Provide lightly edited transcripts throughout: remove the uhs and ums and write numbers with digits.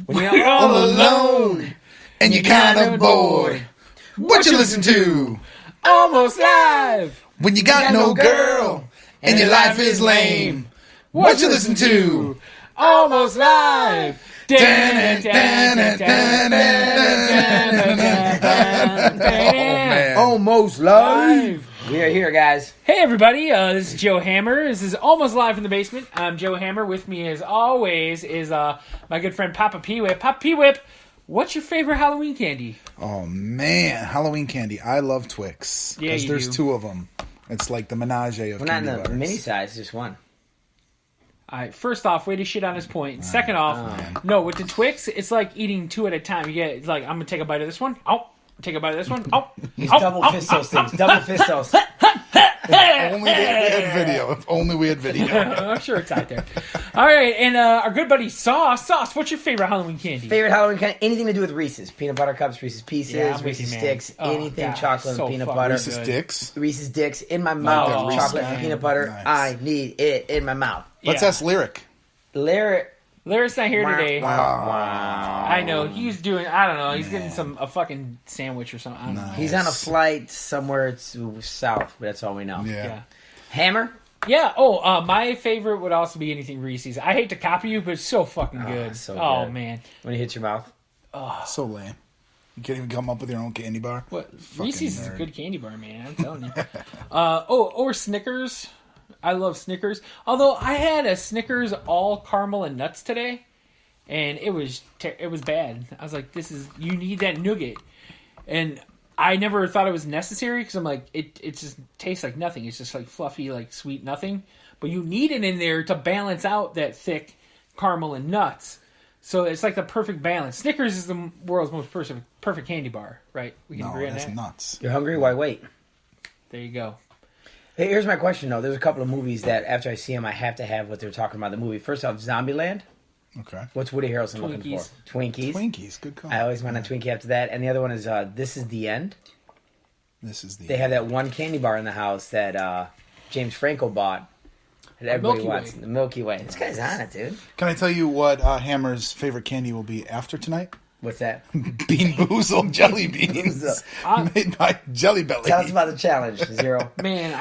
When you're all alone and you're kind of bored, what you listen to? Almost Live. When you got no girl and your life is lame, what you listen to? Almost Live. Almost Live. We are here, guys. Hey, everybody. This is Joe Hammer. This is Almost Live from the Basement. I'm Joe Hammer. With me, as always, is my good friend Papa P-Whip. Papa P-Whip, what's your favorite Halloween candy? Oh, man. Halloween candy. I love Twix. Yeah, because there's do. two of them. It's like the menage of We're not candy in the bars. mini size, just one. All right, first off, way to shit on his point. Second off, no, with the Twix, it's like eating two at a time. You get, it's like, I'm going to take a bite of this one. Oh, take a bite of this one. Oh, He's double fist those things. Double fist those. If only we had video. If only we had video. I'm sure it's out there. All right, and our good buddy Sauce. Sauce, what's your favorite Halloween candy? Favorite Halloween candy? Anything to do with Reese's. Peanut butter cups, Reese's Pieces, Yeah, I'm with Reese's you, man. Sticks, Oh, anything God, chocolate so and peanut fucking butter. Reese's good. Sticks. Reese's Sticks in my mouth. Oh, chocolate Reese's and peanut butter. Nice. I need it in my mouth. Let's Yeah. ask Lyric. Lyric. Lyric's not here today. Wow. I know. He's doing, I don't know, he's getting a fucking sandwich or something. I don't know. He's on a flight somewhere to south, but that's all we know. Yeah. Hammer? Yeah. My favorite would also be anything Reese's. I hate to copy you, but it's so fucking good. so Oh, good. man. When it hits your mouth? So lame. You can't even come up with your own candy bar. What? Fucking Reese's is a nerd. good candy bar, man. I'm telling you. Or Snickers. I love Snickers. Although I had a Snickers all caramel and nuts today, and it was bad. I was like, you need that nougat. And I never thought it was necessary because I'm like, it just tastes like nothing. It's just like fluffy, like sweet nothing. But you need it in there to balance out that thick caramel and nuts. So it's like the perfect balance. Snickers is the world's most perfect candy bar, right? We can agree on that's that. nuts. You're hungry? Why wait? There you go. Hey, here's my question, though. There's a couple of movies that, after I see them, I have to have what they're talking about in the movie. First off, Zombieland. Okay. What's Woody Harrelson looking Twinkies. for? Twinkies. Twinkies, good call. I always want a Twinkie after that. And the other one is This Is the End. This is the. They have that one candy bar in the house that James Franco bought. That everybody Milky wants. Way. The Milky Way. This guy's on it, dude. Can I tell you what Hammer's favorite candy will be after tonight? What's that? Bean Boozled jelly beans made by Jelly Belly. Tell us about the challenge, Zero. Man,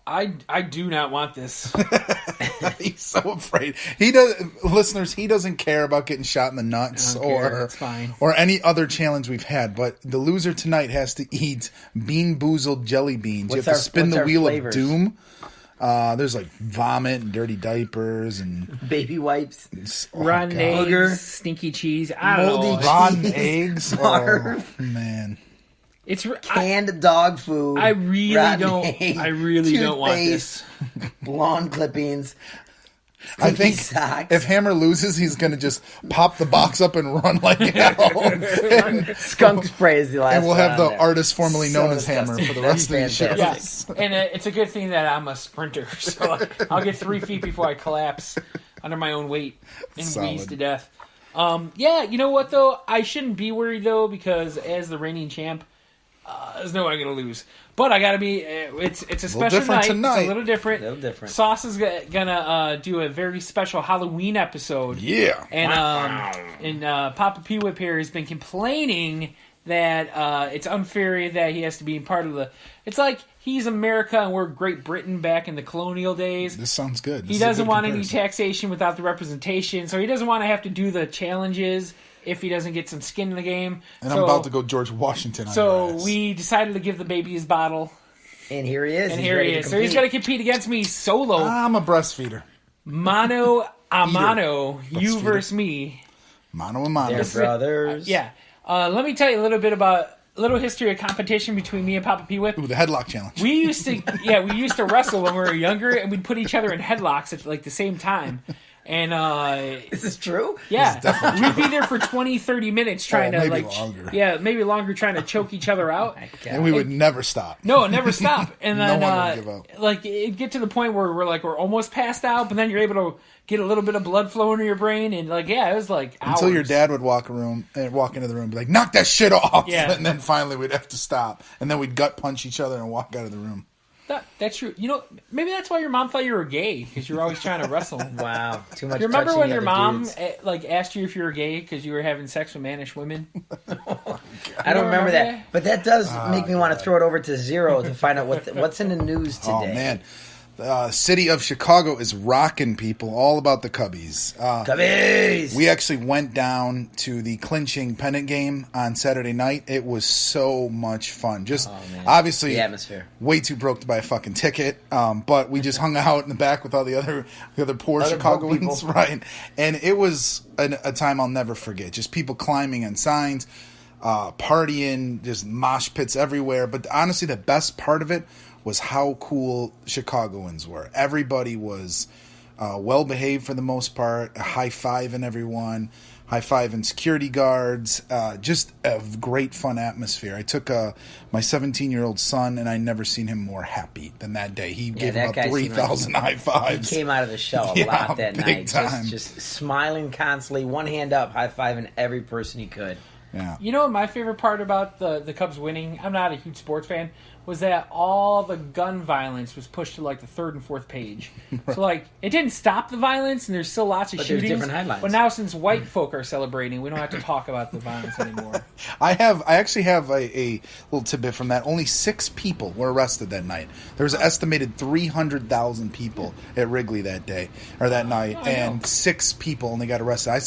I do not want this. He's so afraid. He does, listeners. He doesn't care about getting shot in the nuts I don't care. or It's fine. or any other challenge we've had. But the loser tonight has to eat Bean Boozled jelly beans. You have to spin the wheel flavors? of doom. There's like vomit and dirty diapers and Baby wipes. Rotten eggs, Booger. stinky cheese. I don't Moldy know. cheese. rotten eggs. Barf. Oh, man. It's Canned dog food. I really rotten don't. eggs, I really don't want this. toothpaste, lawn clippings. I think socks. if Hammer loses, he's going to just pop the box up and run like hell. and, Skunk spray is the last and we'll have one the on there. artist formerly So known as Hammer disgusting. for the rest of the show. Fantastic. Yes, and it's a good thing that I'm a sprinter, so I'll get 3 feet before I collapse under my own weight and Solid. wheeze to death. Yeah, you know what though? I shouldn't be worried though because as the reigning champ, there's no way I'm gonna lose. But I gotta be. It's a special different night. tonight. It's a little different. Little different. Sauce is gonna do a very special Halloween episode. Yeah. And Papa P Whip here has been complaining that it's unfair that he has to be part of the. It's like he's America and we're Great Britain back in the colonial days. This sounds good. He doesn't want any taxation without the representation, so he doesn't want to have to do the challenges if he doesn't get some skin in the game. And I'm about to go George Washington on your So ass. we decided to give the baby his bottle, And here he is. and He's here he ready to is. So he's compete. got to compete against me solo, I'm a breastfeeder. mano a mano, you Breastfeeder. versus me. Mano a mano. They're brothers. Yeah. Let me tell you a little bit about a little history of competition between me and Papa P Whip. Ooh, the headlock challenge. We used to wrestle when we were younger, and we'd put each other in headlocks at like the same time. And This is true? yeah, we'd be there for 20, 30 minutes trying to maybe like longer. Yeah, maybe longer, trying to choke each other out. And we would never stop. No, never stop. And No then one would give up. like it get to the point where we're almost passed out, but then you're able to get a little bit of blood flowing to your brain, and like it was like hours. Until your dad would walk into the room and be like, knock that shit off. Yeah. And then finally we'd have to stop. And then we'd gut punch each other and walk out of the room. That's true. You know, maybe that's why your mom thought you were gay, because you were always trying to wrestle. Wow, too much. You remember when touching your other mom dudes. asked you if you were gay because you were having sex with mannish women? I don't remember that, but that does make me want to God. throw it over to Zero to find out what's in the news today. Oh man, the city of Chicago is rocking, people. All about the Cubbies. Cubbies! We actually went down to the clinching pennant game on Saturday night. It was so much fun. Just obviously, the atmosphere. Way too broke to buy a fucking ticket. But we just hung out in the back with all the other poor Other broke Chicagoans, people. right? And it was a time I'll never forget. Just people climbing on signs, partying, just mosh pits everywhere. But honestly, the best part of it was how cool Chicagoans were. Everybody was well behaved for the most part, high-fiving everyone, high-fiving security guards, just a great fun atmosphere. I took my 17-year-old son, and I never seen him more happy than that day. He gave that him guy about seemed 3,000 high fives. He came out of the shell a Yeah, lot that big night. time. Just smiling constantly, one hand up, high-fiving every person he could. Yeah. You know what my favorite part about the Cubs winning, I'm not a huge sports fan, was that all the gun violence was pushed to like the third and fourth page. So like it didn't stop the violence, and there's still lots of But there's shootings. different headlines. But now since white folk are celebrating, we don't have to talk about the violence anymore. I actually have a little tidbit from that. Only 6 people were arrested that night. There was an estimated 300,000 people at Wrigley that day or that night, and 6 people only got arrested. I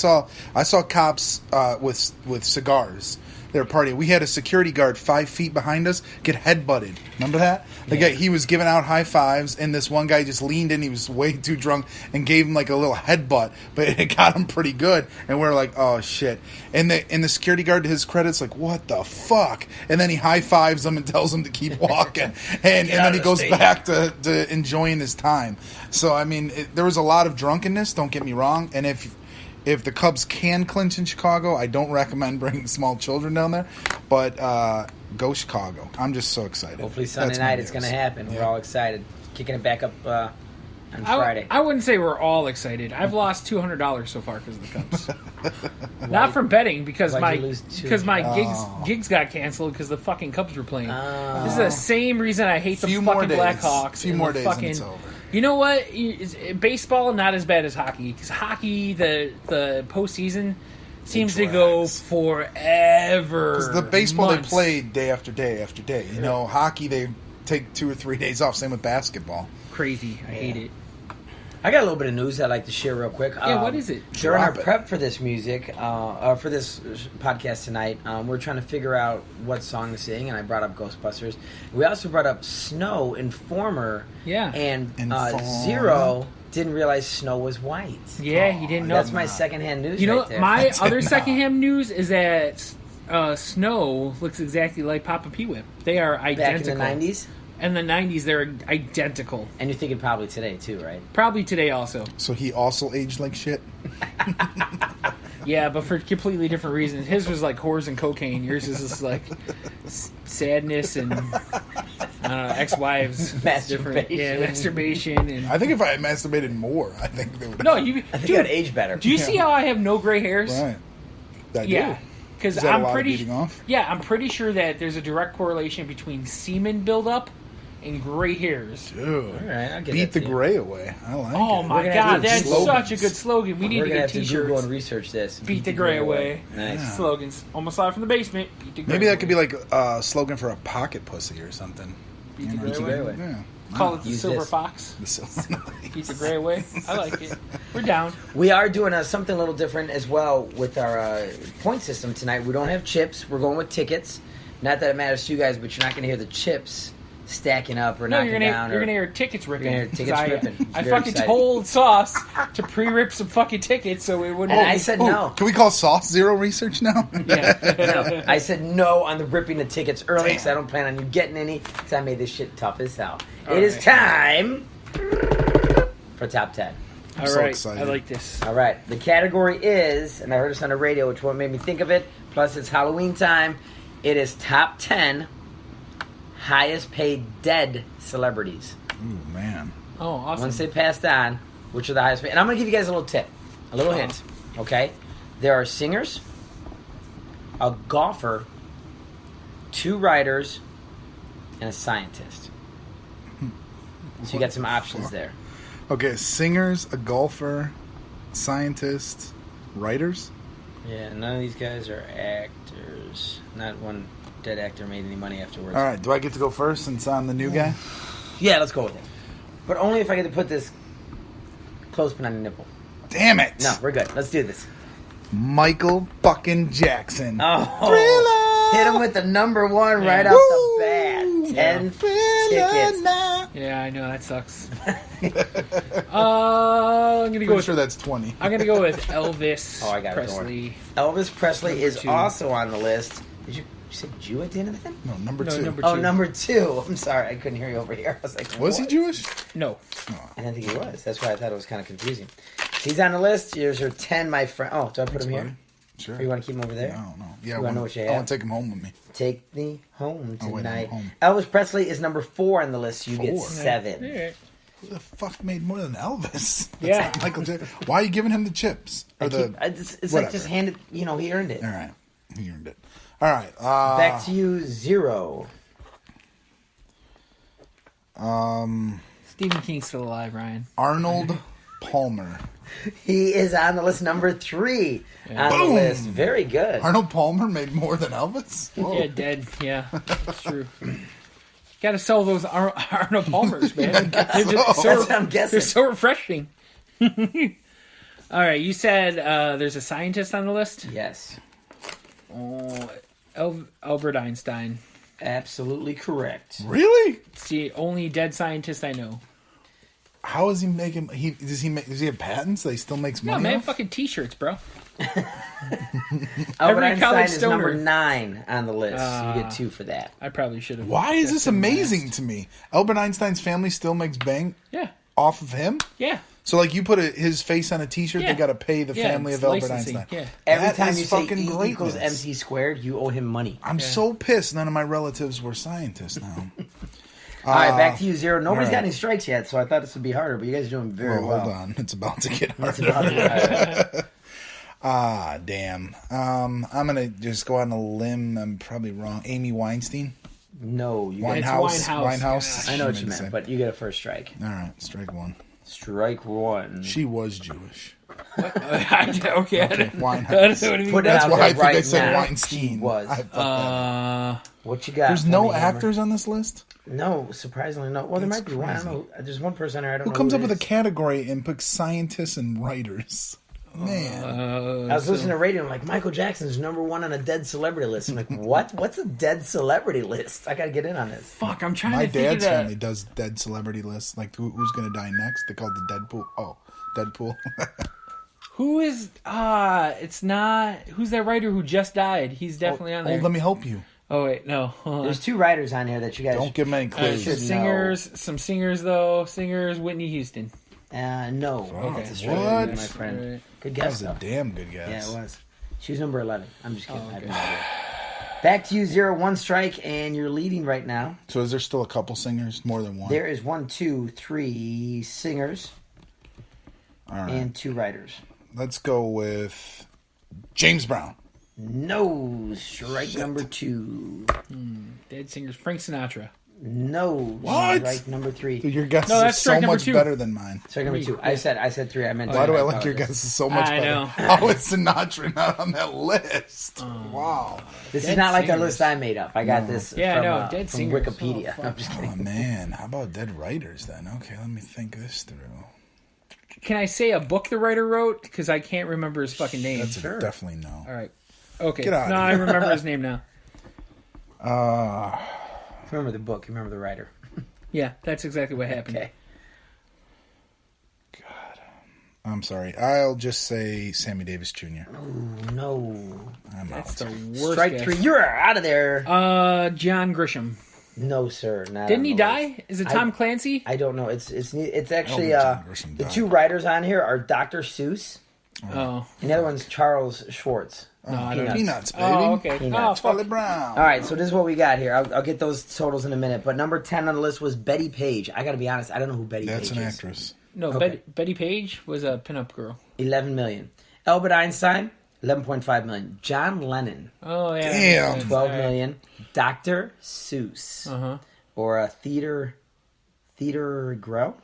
saw cops with cigars. They were partying. We had a security guard 5 feet behind us get headbutted. Remember that? The guy, he was giving out high fives, and this one guy just leaned in. He was way too drunk and gave him like a little headbutt, but it got him pretty good. And we're like, oh shit! And the security guard, to his credit's like, what the fuck? And then he high fives him and tells him to keep walking, and then he goes back to enjoying his time. So I mean, there was a lot of drunkenness. Don't get me wrong, and if the Cubs can clinch in Chicago, I don't recommend bringing small children down there. But go Chicago. I'm just so excited. Hopefully Sunday That's my night it's news. going to happen. Yeah. We're all excited. Kicking it back up on Friday. I wouldn't say we're all excited. I've lost $200 so far because of the Cubs. Not from betting, because Why'd my you lose gigs got canceled because the fucking Cubs were playing. This is the same reason I hate the Few more fucking days. Blackhawks. Few and more the days and fucking, it's over. You know what? Baseball not as bad as hockey, because hockey the postseason seems to go forever. Because the baseball months. they play day after day after day. You know, hockey they take 2 or 3 days off. Same with basketball. Crazy. I hate it. I got a little bit of news I'd like to share real quick. Yeah, what is it? During our Drop it. prep for this music, for this podcast tonight, we're trying to figure out what song to sing, and I brought up Ghostbusters. We also brought up Snow, Informer, Yeah. and Informer. Zero didn't realize Snow was white. Yeah, he didn't know. That's my secondhand news. You know, right there. my did other not. secondhand news is that Snow looks exactly like Papa P-Whip. They are back identical. in the '90s, In the 90s, they're identical. and you're thinking probably today too, right? Probably today also. So he also aged like shit. Yeah, but for completely different reasons. His was like whores and cocaine. Yours is just like sadness and, I don't know, ex-wives. It's different. Yeah, masturbation. And I think if I had masturbated more, I think they would. no, I think dude, I'd age better. do you see how I have no gray hairs? Right. I Yeah. do. Because Is that a I'm lot of pretty beating off? Yeah, I'm pretty sure that there's a direct correlation between semen buildup and gray hairs. Dude. All right, I'll get Beat that the to you. gray away. I like Oh it. my gonna have god, to do that's slogans. such a good slogan. We need We're to gonna get have to Google and t-shirts. research this. Beat the gray away. Nice. Yeah. Slogans. Almost live from the basement. Beat the gray Maybe that could be away. like a slogan for a pocket pussy or something. Beat the You know, gray Beat the away. gray away. Yeah. Call it the Use Silver this. Fox. So- Beat the gray away. I like it. We're down. We are doing something a little different as well with our point system tonight. We don't have chips. We're going with tickets. Not that it matters to you guys, but you're not going to hear the chips stacking up or No, knocking you're down. gonna hear tickets ripping. You're gonna hear tickets 'Cause ripping. I Very fucking excited. told Sauce to pre-rip some fucking tickets so it wouldn't. And I said Ooh, no. Can we call Sauce Zero Research now? Yeah. No, I said no on the ripping the tickets early because I don't plan on you getting any because I made this shit tough as hell. All It is right. time for top 10. All so right, excited. I like this. All right, the category is, and I heard this on the radio, which what made me think of it, plus it's Halloween time, it is top 10 highest paid dead celebrities. Ooh, man. Oh, awesome. Once they passed on, which are the highest paid. And I'm going to give you guys a little tip, a little hint, okay? There are singers, a golfer, 2 writers, and a scientist. So you got some options there. Okay, singers, a golfer, scientist, writers. Yeah, none of these guys are actors. Not one dead actor made any money afterwards. All right, do I get to go first since I'm the new guy? Yeah, let's go with it. But only if I get to put this clothespin on your nipple. Damn it! No, we're good. Let's do this. Michael fucking Jackson. Oh, hit him with the number one right off the bat. 10 tickets. Yeah, I know that sucks. I'm gonna go Pretty with. sure that's 20. I'm gonna go with Elvis Oh, I got it, Presley. Elvis Presley is 2. also on the list. Did you say Jew at the end of that? No, number No, 2. number Oh, 2. number 2. I'm sorry, I couldn't hear you over here. I was like, Was he what? Jewish? No. I didn't think he was. That's why I thought it was kind of confusing. He's on the list. Here's your 10, my friend. Oh, do I put him here? Sure. Or you want to keep him over there? I don't know. Yeah, You wanna know what you I have? want to take him home with me. Take me home Oh, wait, tonight. I'm home. Elvis Presley is number 4 on the list. You get 4? 7. Alright. Who the fuck made more than Elvis? That's Yeah. not Michael Jackson. Why are you giving him the chips? Or It's like whatever. just handed. You know, he earned it. All right. He earned it. All right. Back to you, 0. Stephen King's still alive, Ryan. Arnold Palmer. He is on the list, number 3 on the Boom! list. Very good. Arnold Palmer made more than Elvis? Whoa. Yeah, dead. Yeah, that's true. Got to sell those Arnold Palmers, man. They're just That's what I'm guessing. They're so refreshing. All right, you said there's a scientist on the list. Yes, Oh, Albert Einstein. absolutely correct. Really? It's the only dead scientist I know. How is he making? Does he have patents that he still makes No, money man, off? fucking t-shirts, bro. Albert Every Einstein college is stoner. number 9 on the list. You get 2 for that. I probably should have. Why is this guessed him amazing last. to me? Albert Einstein's family still makes bank Yeah, off of him. yeah. So, like, you put his face on a T-shirt, Yeah. they got to pay the Yeah, family it's of Albert licensing, Einstein. yeah. Every That time is you say fucking E equals greatness. MC squared, you owe him money. I'm so pissed. None of my relatives were scientists now. All right, back to you, 0. Nobody's all got right. any strikes yet, so I thought this would be harder, but you guys are doing very Well, well. hold on, it's about to get It's harder. about to be harder. Damn. I'm gonna just go on a limb. I'm probably wrong. Amy Weinstein. No, you got Winehouse. Winehouse. I know what you Made the meant, same. but you get a first strike. All right, strike 1. Strike 1. She was Jewish. Okay, I don't Winehouse. know what I mean. Put it That's out why there I think right I said now. Weinstein. She was. I fucked that up. What you got? There's for no me, Hammer? actors on this list. No, surprisingly no. Well, there That's might be one. I don't crazy. know. There's one person there. I don't Who know. comes who up it with a is. category and picks scientists and writers? Man, I was listening to radio. I'm like, Michael Jackson's number 1 on a dead celebrity list. I'm like, what? What's a dead celebrity list? I got to get in on this. Fuck, I'm trying my to think of dad's that. family does dead celebrity lists. Like who's gonna die next? They call it the Deadpool. Oh, Deadpool. Who is? It's not. Who's that writer who just died? He's definitely on Oh, there. let me help you. Oh wait, no. Hold on. There's 2 writers on here that you guys Don't give me any clues. should Singers, some singers though. Singers, Whitney Houston. No. Okay. That's a strike, What? my friend. Right. Good That guess, was a though. damn good guess. Yeah, it was. She was number 11. I'm just kidding. I have okay. no idea. Back to you, 0, 1 strike, and you're leading right now. So is there still a couple singers? More than one? There is 1, 2, 3 singers All right. and 2 writers. Let's go with James Brown. No. Strike number 2. Dead singers. Frank Sinatra. No. What? Strike number 3. Dude, your guesses No, are that's strike so number much 2. better than mine. Strike number 2. I said 3. I meant Why 2. do I like your guesses so much I better? know. Oh, it's Sinatra not on that list. Wow. This is Dead not like a singers. list I made up. I got this Yeah, from, no, dead from singers. Wikipedia. Oh, I'm just Oh, kidding. man. How about dead writers then? Okay, let me think this through. Can I say a book the writer wrote? Because I can't remember his fucking name. That's a definitely no. All right. Okay. Get out No, of I here. remember his name now. Remember the book. You remember the writer. Yeah, that's exactly what happened. Okay. I'm sorry. I'll just say Sammy Davis Jr. Ooh, no. I'm That's out. the worst. Strike guess. 3. You're out of there. John Grisham. No, sir. Not Didn't on he the die? list. Is it Tom Clancy? I don't know. It's actually John Grisham the died. 2 writers on here are Dr. Seuss Oh. and the other one's Charles Schwartz. No, I don't know. Peanuts, baby. Oh, okay. Peanuts. Oh, Charlie fuck. Brown. All right, so this is what we got here. I'll get those totals in a minute. But number 10 on the list was Betty Page. I got to be honest. I don't know who Betty That's Page an is. actress. No, Okay. Betty Page was a pinup girl. 11 million. Albert Einstein, 11.5 million. John Lennon, Oh, yeah. Damn. 12 million. Dr. Seuss, Uh-huh. or a theater Theodore Grow.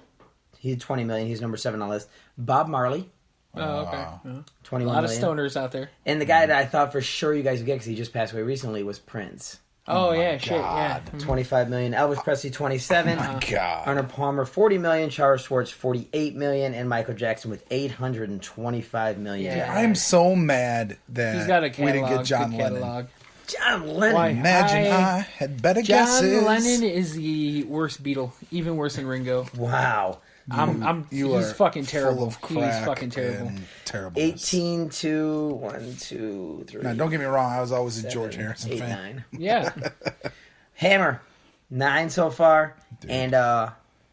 He had 20 million. He's number 7 on the list. Bob Marley, Oh, okay. Yeah. 21 A lot of million. stoners out there. And the guy that I thought for sure you guys would get because he just passed away recently was Prince. Oh, my yeah, shit, yeah. God. 25 million. Elvis Presley, 27. God. Arnold Palmer, 40 million. Charles Schwartz, 48 million. And Michael Jackson with 825 million. Yeah. I'm so mad that He's got a we catalog. didn't get John good Lennon. catalog. John Lennon. Why? Imagine I had better John guesses. Lennon is the worst Beatle, even worse than Ringo. Wow. You he's are fucking terrible. Full of crack He's fucking terrible. and terrible. 18 to 1, 2, 3. Now, don't get me wrong. I was always a 7, George Harrison 8, fan. 9. Yeah. Hammer, 9 so far. Dude. And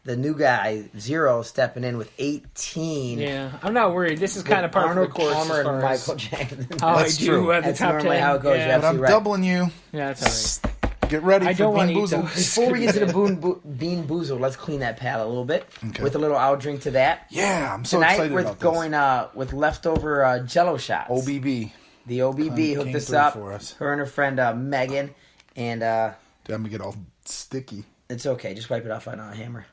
the new guy, 0, stepping in with 18. Yeah. I'm not worried. This is kind of part of the Arnold course Palmer as far and as Michael Jackson. how That's I do true. at the That's top normally 10. how it goes, Yeah, yeah. But I'm Absolutely right. doubling you. yeah that's all right. Get ready I for don't want Bean to eat Boozled. those. Before we get to the Bean Boozled, let's clean that palate a little bit Okay. with a little I'll drink to that. Yeah, I'm so Tonight excited we're about going with leftover Jello shots. this. OBB. The OBB Came hooked us through up. for us. Her and her friend Megan, and Damn, I'm gonna get all sticky. it's okay. Just wipe it off on a hammer.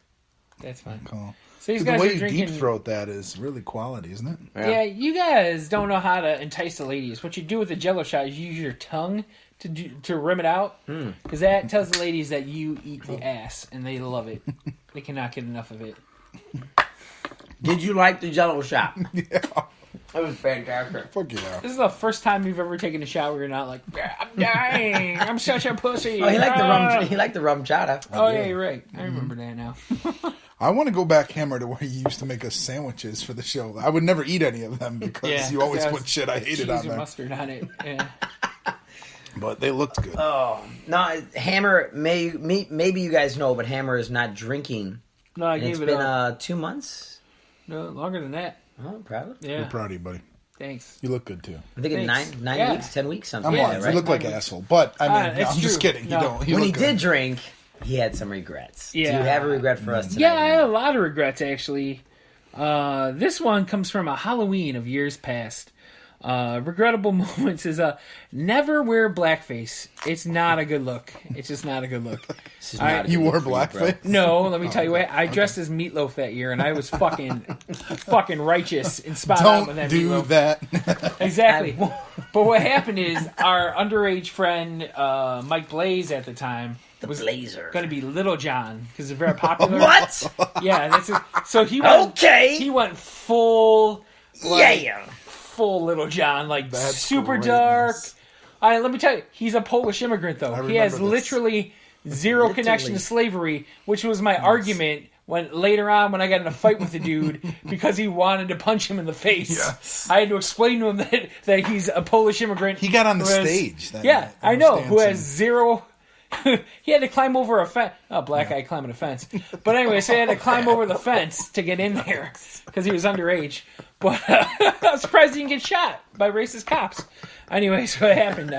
That's fine. Cool. So these The guys way are you drinking. deep throat that is really quality, isn't it? Yeah, you guys don't know how to entice the ladies. What you do with the Jello shot is you use your tongue to rim it out, because that tells the ladies that you eat the ass, and they love it. They cannot get enough of it. Did you like the Jello shot? Yeah. It was fantastic. Fuck yeah. This is the first time you've ever taken a shower. You're not like, I'm dying. I'm such a pussy. Oh, he liked the Ah. rum. He liked the rum chata. Oh yeah, you're right. I remember that now. I want to go back, Hammer, to where you used to make us sandwiches for the show. I would never eat any of them because Yeah, you always that put was shit I hated cheese on and there. mustard on it. Yeah. But they looked good. Oh no, Hammer. Maybe you guys know, but Hammer is not drinking. No, I And gave it's it been up. 2 months. No, longer than that. Oh, proud. Yeah. We're proud of you, buddy. Thanks. You look good too. I'm thinking Thanks. 9 Yeah. weeks, 10 weeks, something I'm like on. that, You right? look like an asshole, but I mean, it's I'm just true. kidding. No. You don't. You When he look did good. drink, he had some regrets. Do Yeah. you have a regret for us tonight? Yeah, I had a lot of regrets actually. This one comes from a Halloween of years past. Regrettable moments is never wear blackface. It's not a good look. It's just not a good look. This is I- not a You good wore look for bro. blackface? No, let me tell you what. I dressed as Meatloaf that year, and I was fucking righteous and spot on with Don't that do Meatloaf. that. Exactly. But what happened is our underage friend Mike Blaze at the time The was Blazer. going to be Little John because it's very popular. What? Yeah, that's it. So he went. Okay. He went full. Like, Yeah. Full Little John, like That's super greatness. dark. All right, let me tell you, he's a Polish immigrant though. I He has remember this. literally zero connection to slavery, which was my argument when later on when I got in a fight with the dude because he wanted to punch him in the face. Yes. I had to explain to him that he's a Polish immigrant. He got on the who has- stage that Yeah, night. I He know. was Who has dancing. zero. He had to climb over a fence. Oh, black guy climbing a fence. But anyway, so he had to climb over the fence to get in there because he was underage. But I'm surprised he didn't get shot by racist cops. Anyway, so what happened?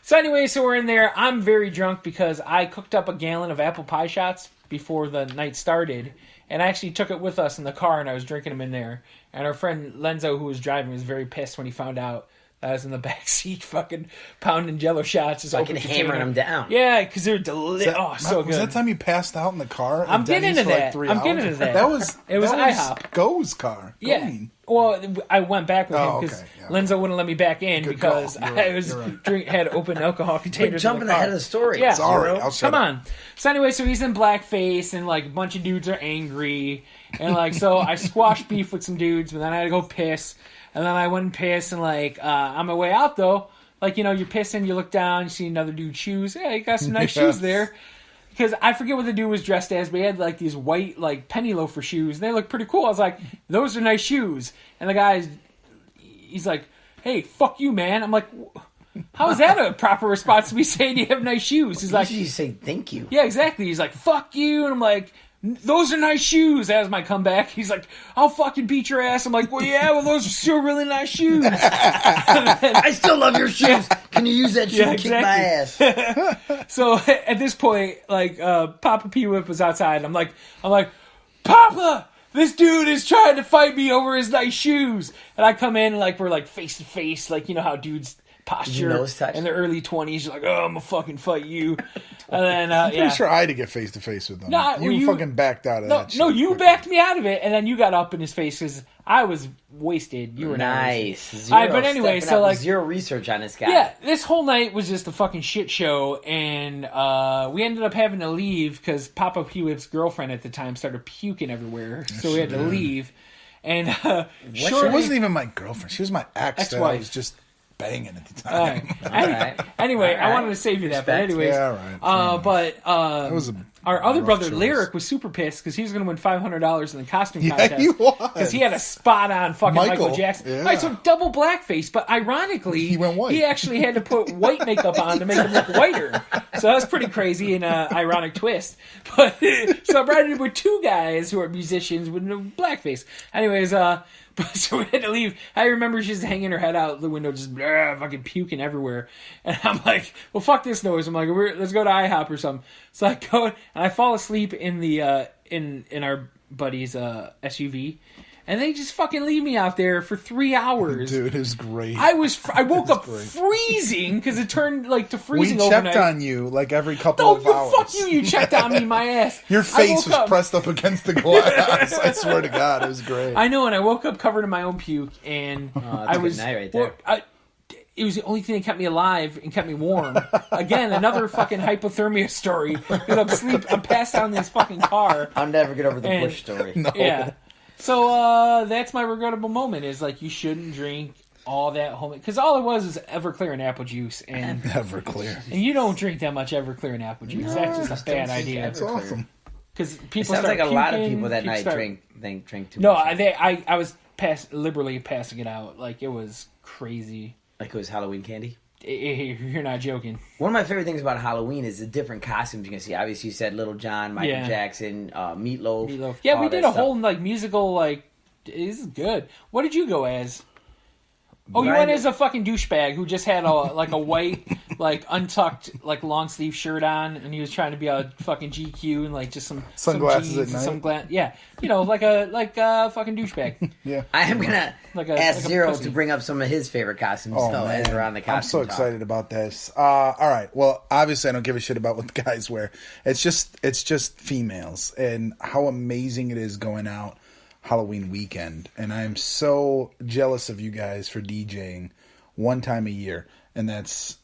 So we're in there. I'm very drunk because I cooked up a gallon of apple pie shots before the night started. And I actually took it with us in the car, and I was drinking them in there. And our friend Lenzo, who was driving, was very pissed when he found out I was in the back seat, fucking pounding Jello shots, just Fucking open hammering container. them down. Yeah, because they're delicious. Oh, so Was good. that time you passed out in the car? I'm at getting Denny's into for that. Like 3 I'm hours? getting into that. That was It was that IHOP. Go's car. Yeah. Going. Well, I went back with him Oh, because okay, yeah. Lenzo wouldn't let me back in Good because call. You're I right, was you're right. had open alcohol containers. We're jumping in the car. ahead of the story. Yeah. Sorry, I'll shut Come up. on. So anyway, so he's in blackface and like a bunch of dudes are angry and like so I squashed beef with some dudes, but then I had to go piss, and then I went and pissed, and like on my way out though, like you're pissing, you look down, you see another dude's shoes. Hey, you got some nice Yes. shoes there. Because I forget what the dude was dressed as, but he had like these white like penny loafer shoes, and they look pretty cool. I was like, those are nice shoes. And the guy's, he's like, hey, fuck you, man. I'm like, how is that a proper response to me saying you have nice shoes? He's like, Usually you say thank you. yeah, exactly. He's like, fuck you. And I'm like, those are nice shoes. That was my comeback. He's like, I'll fucking beat your ass. I'm like, well, yeah, well, those are still really nice shoes. I still love your shoes. Can you use that shoe Yeah, to kick my ass? So at this point, like, Papa P Whip was outside. I'm like, Papa, this dude is trying to fight me over his nice shoes. And I come in and like we're like face to face, like you know how dudes posture nose touch? in the early 20s. You're like, oh, I'm gonna fucking fight you. And then I'm pretty sure I had to get face to face with them. No, you fucking backed out of that shit. No, you quickly. backed me out of it, and then you got up in his face because I was wasted. You were nice. Nice. Zero But anyway, stepping so up. like Zero research on this guy. yeah, this whole night was just a fucking shit show, and we ended up having to leave because Papa Pewip's girlfriend at the time started puking everywhere, so we had to leave. And She wasn't even my girlfriend. She was my ex that I Ex-wife. was just banging at the time. Anyway, All right. I wanted to save you that, but Respect. anyways, Yeah, all right. but That was a our other rough brother choice. Lyric was super pissed because he was going to win $500 in the costume Yeah, contest. he was. Because he had a spot on fucking Michael Michael, Jackson. yeah. Right, so double blackface, but ironically, He went white. he actually had to put white makeup on to make him look whiter. So that was pretty crazy and an ironic twist. But so I brought it with two guys who are musicians with no blackface. Anyways, so we had to leave. I remember she's hanging her head out the window, just fucking puking everywhere. And I'm like, well, fuck this noise. I'm like, let's go to IHOP or something. So I go and I fall asleep in the in our buddy's SUV, and they just fucking leave me out there for 3 hours. Dude, it was great. I woke up freezing because it turned like to we freezing checked overnight. on you like every couple Oh, of you hours. fuck you! You checked on me, my ass. Your I face woke was up- pressed up against the glass. I swear to God, it was great. I know, and I woke up covered in my own puke, and that's I a good was. night right there. It was the only thing that kept me alive and kept me warm. Again, another fucking hypothermia story. Because I'm passed out in this fucking car. I'll never get over the And- Bush story. No. Yeah. So that's my regrettable moment. Is like you shouldn't drink all that home because all it was Everclear and apple juice, and Everclear. you don't drink that much Everclear and apple juice. That's just a bad don't think idea. It's awesome. Because It people sounds start like a lot of puking, people that night start- drink too No, much. I was liberally passing it out. Like it was crazy. Like it was Halloween candy. You're not joking. One of my favorite things about Halloween is the different costumes you can see. Obviously, you said Little John, Michael Yeah. Jackson, Meatloaf. Yeah, all we did that a whole stuff. like musical like. This is good. What did you go as? Oh, you Brian- went as a fucking douchebag who just had a white like untucked like long sleeve shirt on, and he was trying to be a fucking GQ and like just some Sunglasses some jeans at and night? yeah, like a fucking douchebag. Yeah. I am gonna Like a- ask like a Zero pussy. to bring up some of his favorite costumes Oh, though, as man. we're on the costume I'm so talk. excited about this. All right. Well, obviously, I don't give a shit about what the guys wear. It's just females and how amazing it is going out Halloween weekend. And I'm so jealous of you guys for DJing one time a year, and that's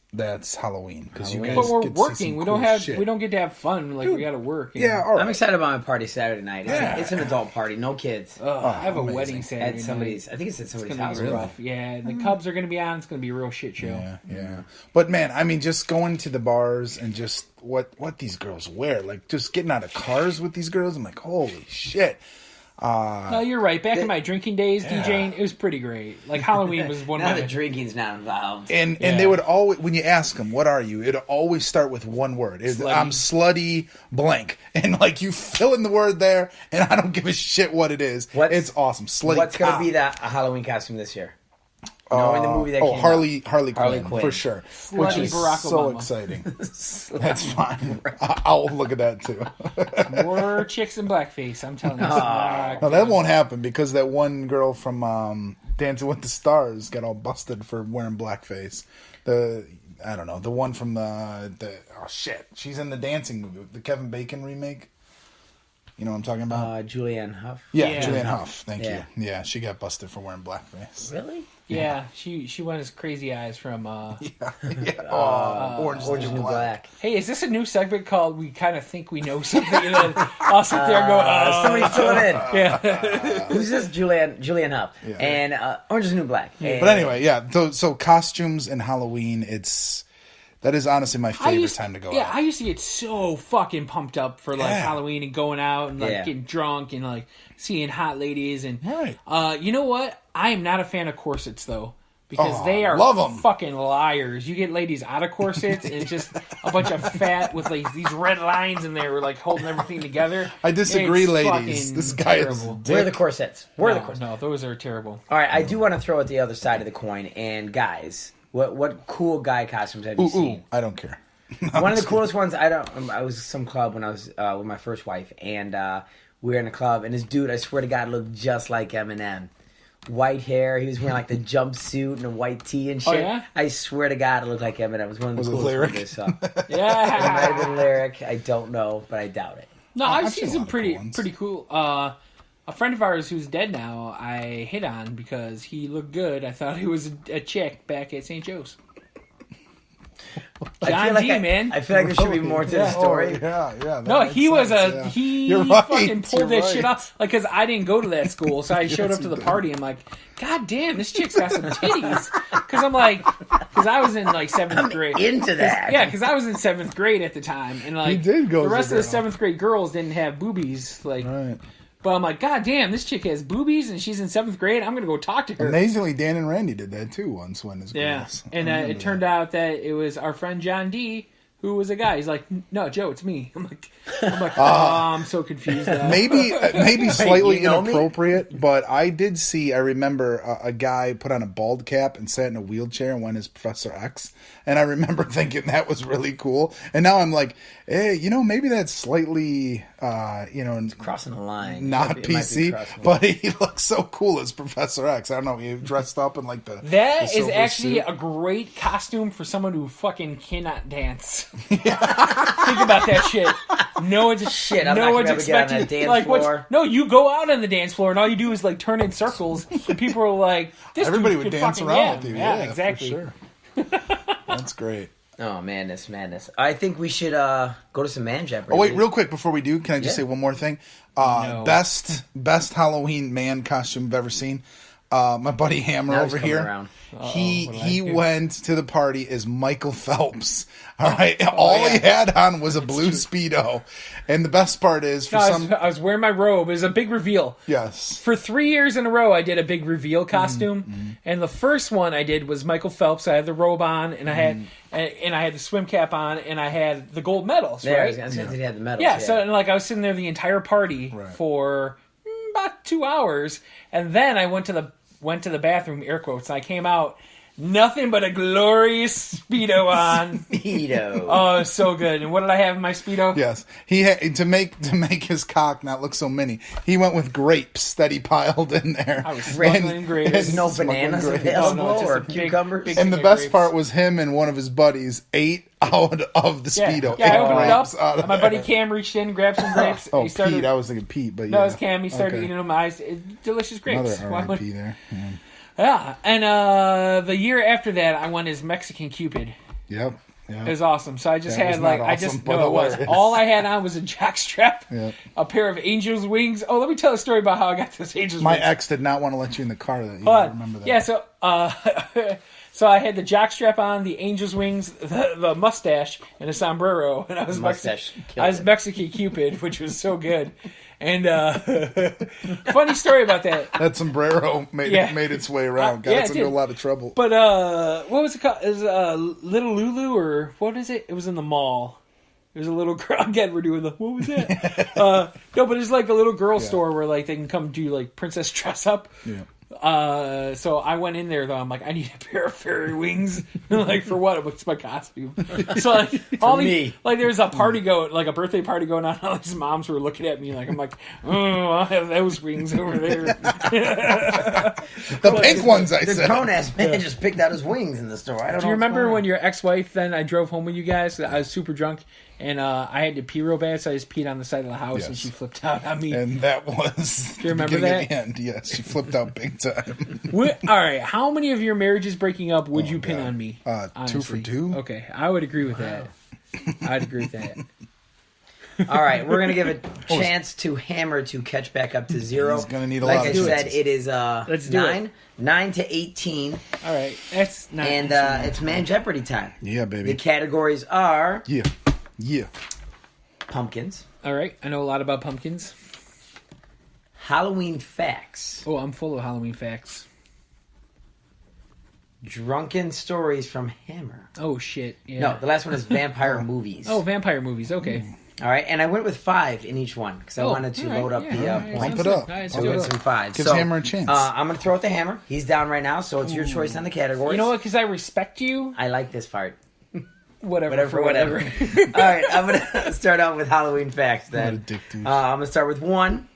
Halloween because you guys. But we're get to see working. some We cool don't shit. we don't get to have fun. Like we got to work. and- Yeah. All right. I'm excited about my party Saturday night. Yeah. It's an adult party, no kids. I have a amazing. wedding Saturday At somebody's, I think it's at somebody's It's gonna house. be rough. Yeah, and the Cubs are gonna be on. It's gonna be a real shit show. Yeah. But man, I mean, just going to the bars and just what these girls wear, like just getting out of cars with these girls, I'm like, holy shit. No, you're right. Back in my drinking days, DJing, it was pretty great. Like Halloween was one Now of the my. drinking's not involved. And Yeah. they would always, when you ask them, what are you? It'd always start with one word. Slutty. I'm slutty blank. And like you fill in the word there, and I don't give a shit what it is. It's awesome. Slutty What's going to cop. be a Halloween costume this year? Knowing the movie that came Harley Harley Quinn, Quinn. for sure. Which Slutty is Barack so Obama. exciting. That's fine. I'll look at that too. More chicks in blackface. I'm telling you. No, that won't happen because that one girl from Dancing with the Stars got all busted for wearing blackface. I don't know, the one from the oh shit, she's in the dancing movie, the Kevin Bacon remake. You know what I'm talking about? Julianne Hough. Yeah, Yeah. Julianne Hough. Thank Yeah. you. Yeah, she got busted for wearing blackface. Really? Yeah, she went as crazy eyes from. Orange is the New Black. Hey, is this a new segment called "We Kind of Think We Know Something"? And then I'll sit there and go, Somebody fill it in. yeah. Who's this? Julianne Hough. Yeah. And Orange is the New Black. And But anyway, yeah. So costumes and Halloween, that is honestly my favorite time to go Yeah, out. I used to get so fucking pumped up for like Yeah. Halloween and going out and like Yeah. getting drunk and like seeing hot ladies and Right. you know what? I am not a fan of corsets though. Because Oh, they are love 'em. fucking liars. You get ladies out of corsets and it's just a bunch of fat with like these red lines in there, like holding everything together. I disagree, It's ladies. fucking This guy is terrible. where are the corsets? Where are the No, corsets? no, those are terrible. All right, I do want to throw at the other side of the coin. And guys, what cool guy costumes have you seen? I don't care. One of the coolest ones. I was at some club when I was with my first wife, and we were in a club, and this dude, I swear to God, looked just like Eminem. white hair. He was wearing like the jumpsuit and a white tee and shit. Oh, yeah? I swear to God, it looked like Eminem. It was one of the Was it coolest Lyric? ones I saw. It might Yeah. have been Lyric. I don't know, but I doubt it. No, I've I've seen seen a some lot of cool pretty ones. pretty cool. A friend of ours who's dead now, I hit on because he looked good. I thought he was a chick back at St. Joe's. John D, man. I feel like there should be more to the story. Oh, yeah. That No, makes he was sense, a yeah. he You're right, fucking pulled you're that right. shit off. Like, cause I didn't go to that school, so I showed Yes, up to you the did. party. I'm like, God damn, this chick's got some titties. Cause I'm like, cause I was in like seventh grade. Into that. Yeah, because I was in seventh grade at the time, and like did go the to rest the of the girl. seventh grade girls didn't have boobies. Like, Right. but I'm like, God damn, this chick has boobies, and she's in seventh grade. I'm gonna go talk to her. Amazingly, Dan and Randy did that too once when his Yeah, girls. and it turned out that it was our friend John D, who was a guy. He's like, no, Joe, it's me. I'm like, oh, I'm so confused now. Maybe slightly you know me? inappropriate, but I did see. I remember a guy put on a bald cap and sat in a wheelchair and went as Professor X, and I remember thinking that was really cool. And now I'm like, hey, maybe that's slightly, Crossing the line. not It might be PC, crossing the but he looks so cool as Professor X. I don't know, he dressed up in like the That the is silver actually suit. a great costume for someone who fucking cannot dance. Think about that shit. No one's Shit, I'm no not one's gonna be able to get on expecting that dance like floor. No, you go out on the dance floor and all you do is like turn in circles, and people are like, "This Everybody dude would could dance fucking- around with you. Yeah, Yeah, exactly. For sure. That's great. Oh, madness. I think we should go to some Man Jeopardy. Oh wait, real quick before we do, can I just Yeah. say one more thing? No. Best Halloween man costume I've ever seen. My buddy Hammer Now he's over coming here. around. He what did I do? went to the party as Michael Phelps. All right, all he had on was a blue speedo, and the best part is for some I was wearing my robe. It was a big reveal. yes, For 3 years in a row, I did a big reveal costume, and the first one I did was Michael Phelps. I had the robe on, and I had the swim cap on, and I had the gold medals. There, Right? I was gonna say he had the medals. Yeah, so and like I was sitting there the entire party Right. for about 2 hours, and then I went to the bathroom, air quotes, and I came out, nothing but a glorious Speedo on. Speedo. Oh, it was so good. And what did I have in my Speedo? yes, he had to make his cock not look so mini. He went with grapes that he piled in there. I was smuggling grapes. There's no smuggling bananas grapes. available No, just or a big- cucumbers. big- And the Yeah, best grapes. part was him and one of his buddies ate out of the Yeah, speedo. yeah, I Ate opened it grapes up. out of My buddy there. Cam reached in, grabbed some grapes. Oh, he started, Pete. I was thinking Pete, but yeah. No, it was Cam. He started Okay. eating them. Delicious grapes. Another Why would- R.I.P. there. Yeah. Yeah, and the year after that, I went as Mexican Cupid. Yep. It was awesome. So I just That had was like not I awesome, just but no, it was hilarious. all I had on was a jockstrap, Yep. a pair of angel's wings. Oh, let me tell a story about how I got this angel's My wings. ex did not want to let you in the car. That you But, remember that? yeah, so so I had the jockstrap on, the angel's wings, the mustache, and a sombrero, and I was Mustache killed I was it. Mexican Cupid, which was so good. And funny story about that. That sombrero made its way around. Got yeah, us it into a did. lot of trouble. But what was it called? It was Little Lulu, or what is it? It was in the mall. It was a little girl. Again, we're doing the what was that? No, but it's like a little girl store where like they can come do like princess dress up. Yeah. So I went in there though. I'm like, I need a pair of fairy wings. Like for what? What's my costume? So like all these, me. like there's a party like a birthday party going on. All these moms were looking at me like I'm like, oh, I'll have those wings over there. The pink ones, I The said. grown ass man just picked out his wings in the store. I don't know. Do you remember when your ex-wife? Then I drove home with you guys. I was super drunk, and I had to pee real bad, so I just peed on the side of the house, and Yes. she flipped out on me. And that was you remember the beginning that? of the end. Yes, she flipped out big time. All right, how many of your marriages breaking up would you pin God. on me? 2 for 2. Okay, I would agree with that. I'd agree with that. All right, we're gonna give a chance to Hammer to catch back up to 0. He's gonna need a like lot I of said, choices. it is Let's do 9 to 18, All right, that's not. and it's Man Jeopardy time. Yeah, The baby. categories are Yeah. pumpkins, all right. I know a lot about pumpkins. Halloween facts, Oh, I'm full of Halloween facts. drunken stories from Hammer. Oh shit. Yeah. No, the last one is vampire movies. Oh, vampire movies. Okay. All right, and I went with 5 in each one because I Oh, wanted to all right, load up yeah, the all right, points. Pump it sounds up. good. All right, So let's we do went it. some 5. Gives so, Hammer a chance. I'm going to throw it to Hammer. He's down right now, so it's your choice on the categories. You know what? Because I respect you. I like this part. Whatever. For whatever. All right, I'm going to start out with Halloween facts then. What a dick douche. I'm going to start with 1.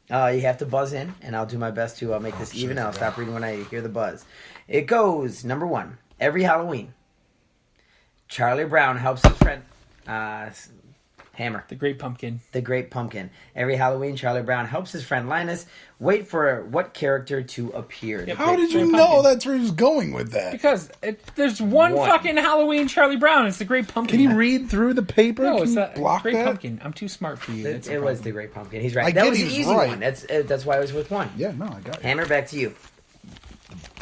You have to buzz in, and I'll do my best to make this even. I'll stop reading when I hear the buzz. It goes, number 1. Every Halloween, Charlie Brown helps his friend... Hammer. The Great Pumpkin. The Great Pumpkin. Every Halloween, Charlie Brown helps his friend Linus wait for what character to appear. Yep. How did you know that's where he was going with that? Because there's one fucking Halloween Charlie Brown. It's the Great Pumpkin. Can you read through the paper? No, Can it's you the block Great that? Pumpkin. I'm too smart for you. It was the Great Pumpkin. He's right. I That get was he the was easy right. one. That's why I was with 1. Yeah, no, I got it. Hammer, back to you.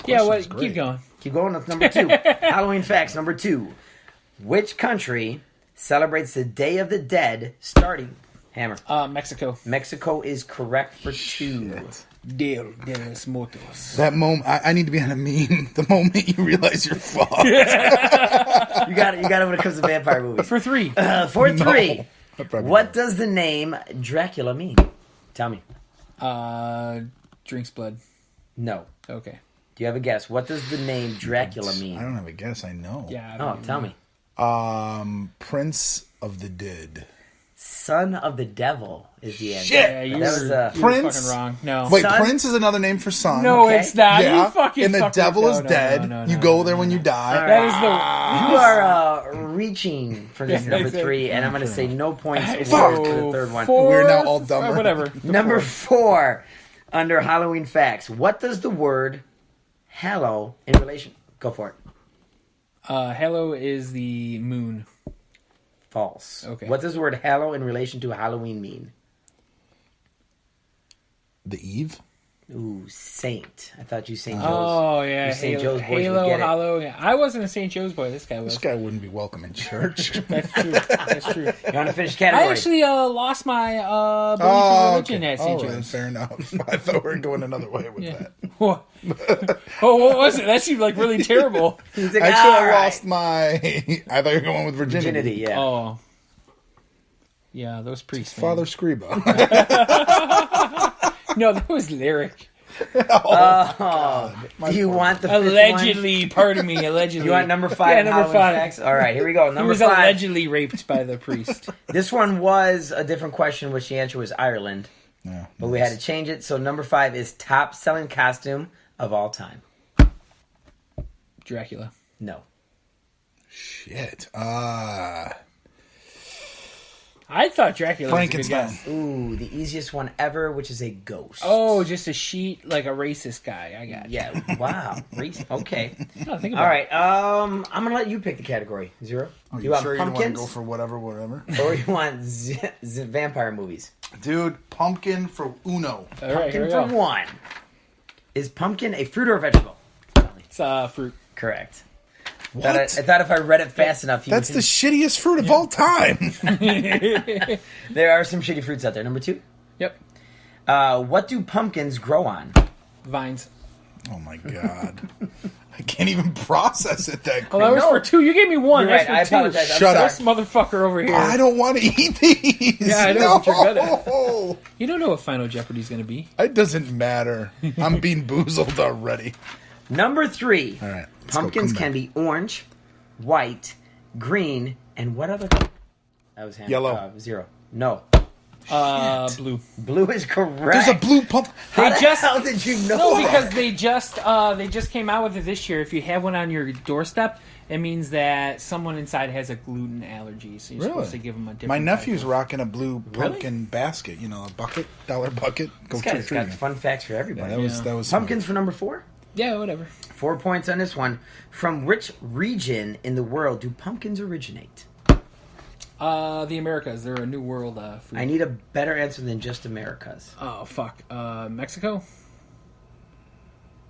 Yeah, Question's keep great. going. Keep going with number 2. Halloween facts, number 2. Which country celebrates the Day of the Dead starting... Hammer. Mexico. Mexico is correct for 2. Dia de los Muertos. That moment, I need to be on a meme. The moment you realize you're fucked. You got it when it comes to vampire movies. For 3. For 3. No. What does the name Dracula mean? Tell me. Drinks blood. No. Okay. Do you have a guess? What does the name Dracula I mean? don't have a guess. I know. Yeah. Oh, tell me. Prince of the Dead. Son of the Devil is the answer. Shit! Yeah, you That was, were Prince? fucking wrong. No. Wait, Son? Prince is another name for son. No, Okay. it's not. Yeah, You fucking and the fucker. devil is No, dead. no, You go there when you die. That is the... You are reaching for this Yeah, number exactly. 3, and I'm going to say no points Fuck. awarded for the third one. We're now all dumber. Whatever. Number 4, under Halloween facts. What does the word hallow in relation... Go for it. Halo is the moon. False. Okay. What does the word hallow in relation to Halloween mean? The Eve? Ooh, saint. I thought you St. Joe's. Oh, yeah. You St. Joe's boys would Halo, get it. Halo. Yeah. I wasn't a St. Joe's boy. This guy was. This guy wouldn't be welcome in church. That's true. That's true. You want to finish category? I actually lost my belief in religion at St. All right, Joe's. fair enough. I thought we were going another way with that. What? Oh, what was it? That seemed like really terrible. He's like, Actually, all I right. lost my... I thought you were going with virginity. Virginity, yeah. Oh. Yeah, those priests. man. Father Scriba. No, that was lyric. Oh, do you want the fifth Allegedly, pardon me, allegedly. one? You want number 5? Yeah, number Halloween 5. facts? All right, here we go. He Number was 5. allegedly raped by the priest. This one was a different question, which the answer was Ireland. Yeah, But we had to change it. So number 5 is top selling costume of all time. Dracula. No. Shit. I thought Dracula was a good Frankenstein. guess. Ooh, the easiest one ever, which is a ghost. Oh, just a sheet like a racist guy. I got you. Yeah. Wow. Okay. No, think All about right. I'm gonna let you pick the category. 0. Are you you want sure you don't want to pumpkins go for whatever? or you want vampire movies? Dude, pumpkin for Uno. it. All right, here Pumpkin we for go. 1. Is pumpkin a fruit or a vegetable? It's fruit. Correct. What? I thought if I read it fast enough, That's the shittiest fruit of all time. There are some shitty fruits out there. Number 2. Yep. What do pumpkins grow on? Vines. Oh my god. I can't even process it that Oh, quick. that was No. for 2. You gave me 1. You're That's right. I for 2. apologize. I'm Shut sorry. up. This motherfucker over here. I don't want to eat these. Yeah, I know, no. but you're good at You don't know what Final Jeopardy's going to be. It doesn't matter. I'm being boozled already. Number 3. All right. let's Pumpkins go. Come can back. be orange, white, green, and what other color? That was Yellow. 0. No. Blue. Blue is correct. There's a blue pump. How the just- hell did you know No, that? because they just came out with it this year. If you have one on your doorstep, it means that someone inside has a gluten allergy. So you're supposed to give them a different My nephew's type. rocking a blue pumpkin basket. You know, a bucket, $1 bucket. Go This trick or guy's got treating. fun facts for Yeah, everybody. that was smart. Pumpkins for number 4. Yeah, whatever. 4 points on this one. From which region in the world do pumpkins originate? The Americas. They're a new world food. I need a better answer than just Americas. Oh, fuck. Mexico?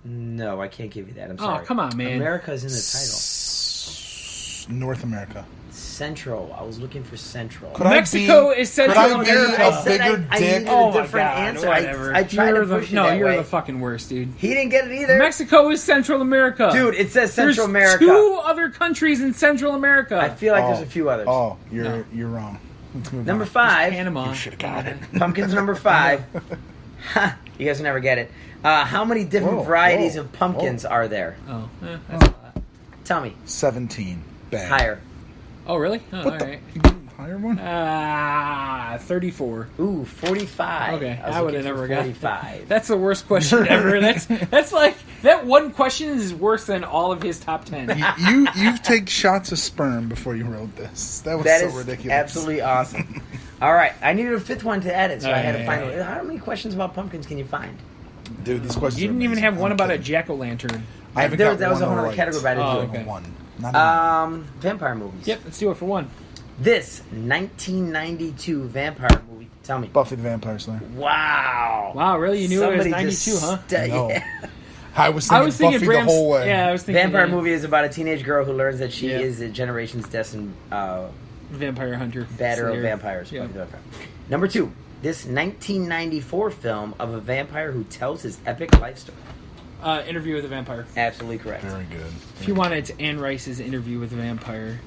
No, I can't give you that. I'm sorry. come on, man. America's in the title. North America. Central. I was looking for Central. Could I Mexico be- is Central could I be America. a I said bigger I dick? needed Oh a my different God, answer. whatever. I tried You're to the, push you No, that you're way. the fucking worst, dude. He didn't get it either. Mexico is Central America. Dude, it says Central There's America. 2 other countries in Central America. I feel like there's a few others. Oh, you're wrong. Let's move Number on. 5. Panama. You should have got it. Pumpkins number 5. Ha, you guys will never get it. How many different Whoa, varieties whoa, of pumpkins are there? Oh, that's a lot. Tell me. 17. Bad. Higher. Oh, really? Oh, What all the? right. Higher one? 34. Ooh, 45. Okay, was I would have looking never for got 45. That's the worst question ever. That's like that one question is worse than all of his top 10. You've taken shots of sperm before you wrote this. That was That so is ridiculous. absolutely awesome. All right, I needed a fifth one to edit, so I had to yeah, find. yeah. How many questions about pumpkins can you find? Dude, these questions. You are didn't even amazing. have one I'm about a kidding. jack-o'-lantern. I haven't That got was a one whole other right. category, but I didn't Oh, do it. okay. One. Not even. Vampire movies. Yep, let's do it for one. This 1992 vampire movie. Tell me. Buffy the Vampire Slayer. Wow. Wow, really? You knew Somebody it was 92, just huh? No. Yeah. I was I thinking, was thinking Buffy Bram's, the whole way. Yeah, I was thinking Vampire movie is about a teenage girl who learns that she Yeah. is a generation's destined Vampire Hunter. batter of Slayer. vampires. Yeah. Number 2. This 1994 film of a vampire who tells his epic life story. Interview with a Vampire. Absolutely correct. Very good. If you wanted, it's Anne Rice's Interview with a Vampire.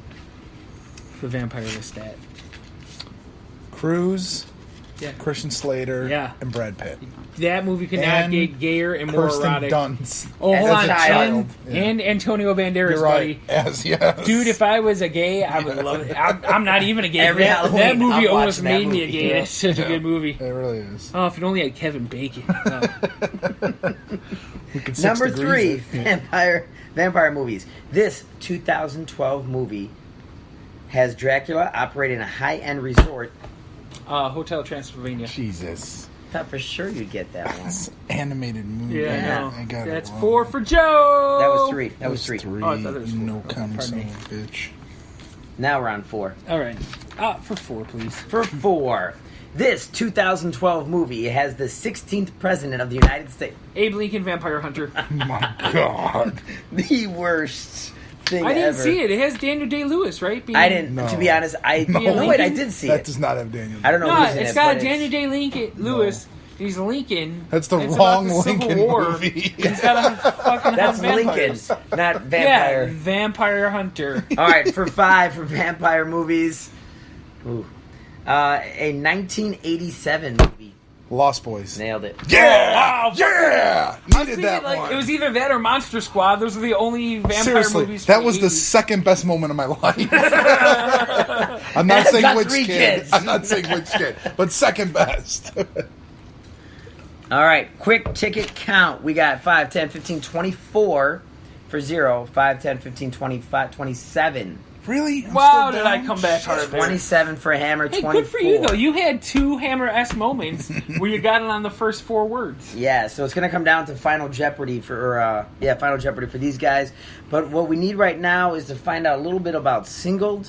The Vampire Lestat. Cruise, Yeah. Christian Slater, Yeah. and Brad Pitt. That movie could not And get gayer and more Kirsten erotic. Dunst. Oh, hold As on. a child. And Antonio Banderas, You're right. buddy. Yes. Dude, if I was a gay, I would love it. I'm not even a gay. Every that Halloween, movie I'm almost watching that made me a movie. gay. Yeah. It's such a good movie. It really is. Oh, if it only had Kevin Bacon. Oh. We could 6 Number degrees 3, it. vampire movies. This 2012 movie has Dracula operating a high-end resort. Hotel Transylvania. Jesus. Thought for sure you'd get that one. It's animated movie. Yeah, Yeah. I know. got it That's wrong. 4 for Joe. That was 3. That That was 3. Oh, I thought it was four. No counting Pardon son me. of a bitch. Now we're on 4. All right. For 4, please. For 4, this 2012 movie has the 16th president of the United States. Abe Lincoln, Vampire Hunter. My God. The worst thing I didn't ever. see it. It has Daniel Day-Lewis, right? Being- I didn't. No. To be honest, I No. no wait, I did see That it. does not have Daniel. I don't know No, who's in it's it, got but Daniel Day-Lewis. He's Lincoln. That's the It's wrong about the Civil Lincoln War. movie. He's got a fucking That's hunt Lincoln, vampires. not Yeah, vampire. Vampire Hunter. All right, for 5 for vampire movies. Ooh. A 1987 movie. Lost Boys. Nailed it. Yeah! Wow. Yeah! I was Needed thinking, that like, one. it was either that or Monster Squad. Those are the only vampire Seriously, movies. that from was the 80s. second best moment of my life. I'm not I've saying got which 3 kid. kids. I'm not saying which kid, but second best. All right, quick ticket count. We got 5, 10, 15, 24 for 0. 5, 10, 15, 25, 27. Really? I'm Wow, still did I down? come back hard? 27 for Hammer, Hey, 24. good for you, though. You had 2 Hammer-esque moments where you got it on the first 4 words. Yeah, so it's going to come down to Final Jeopardy for Final Jeopardy for these guys. But what we need right now is to find out a little bit about single,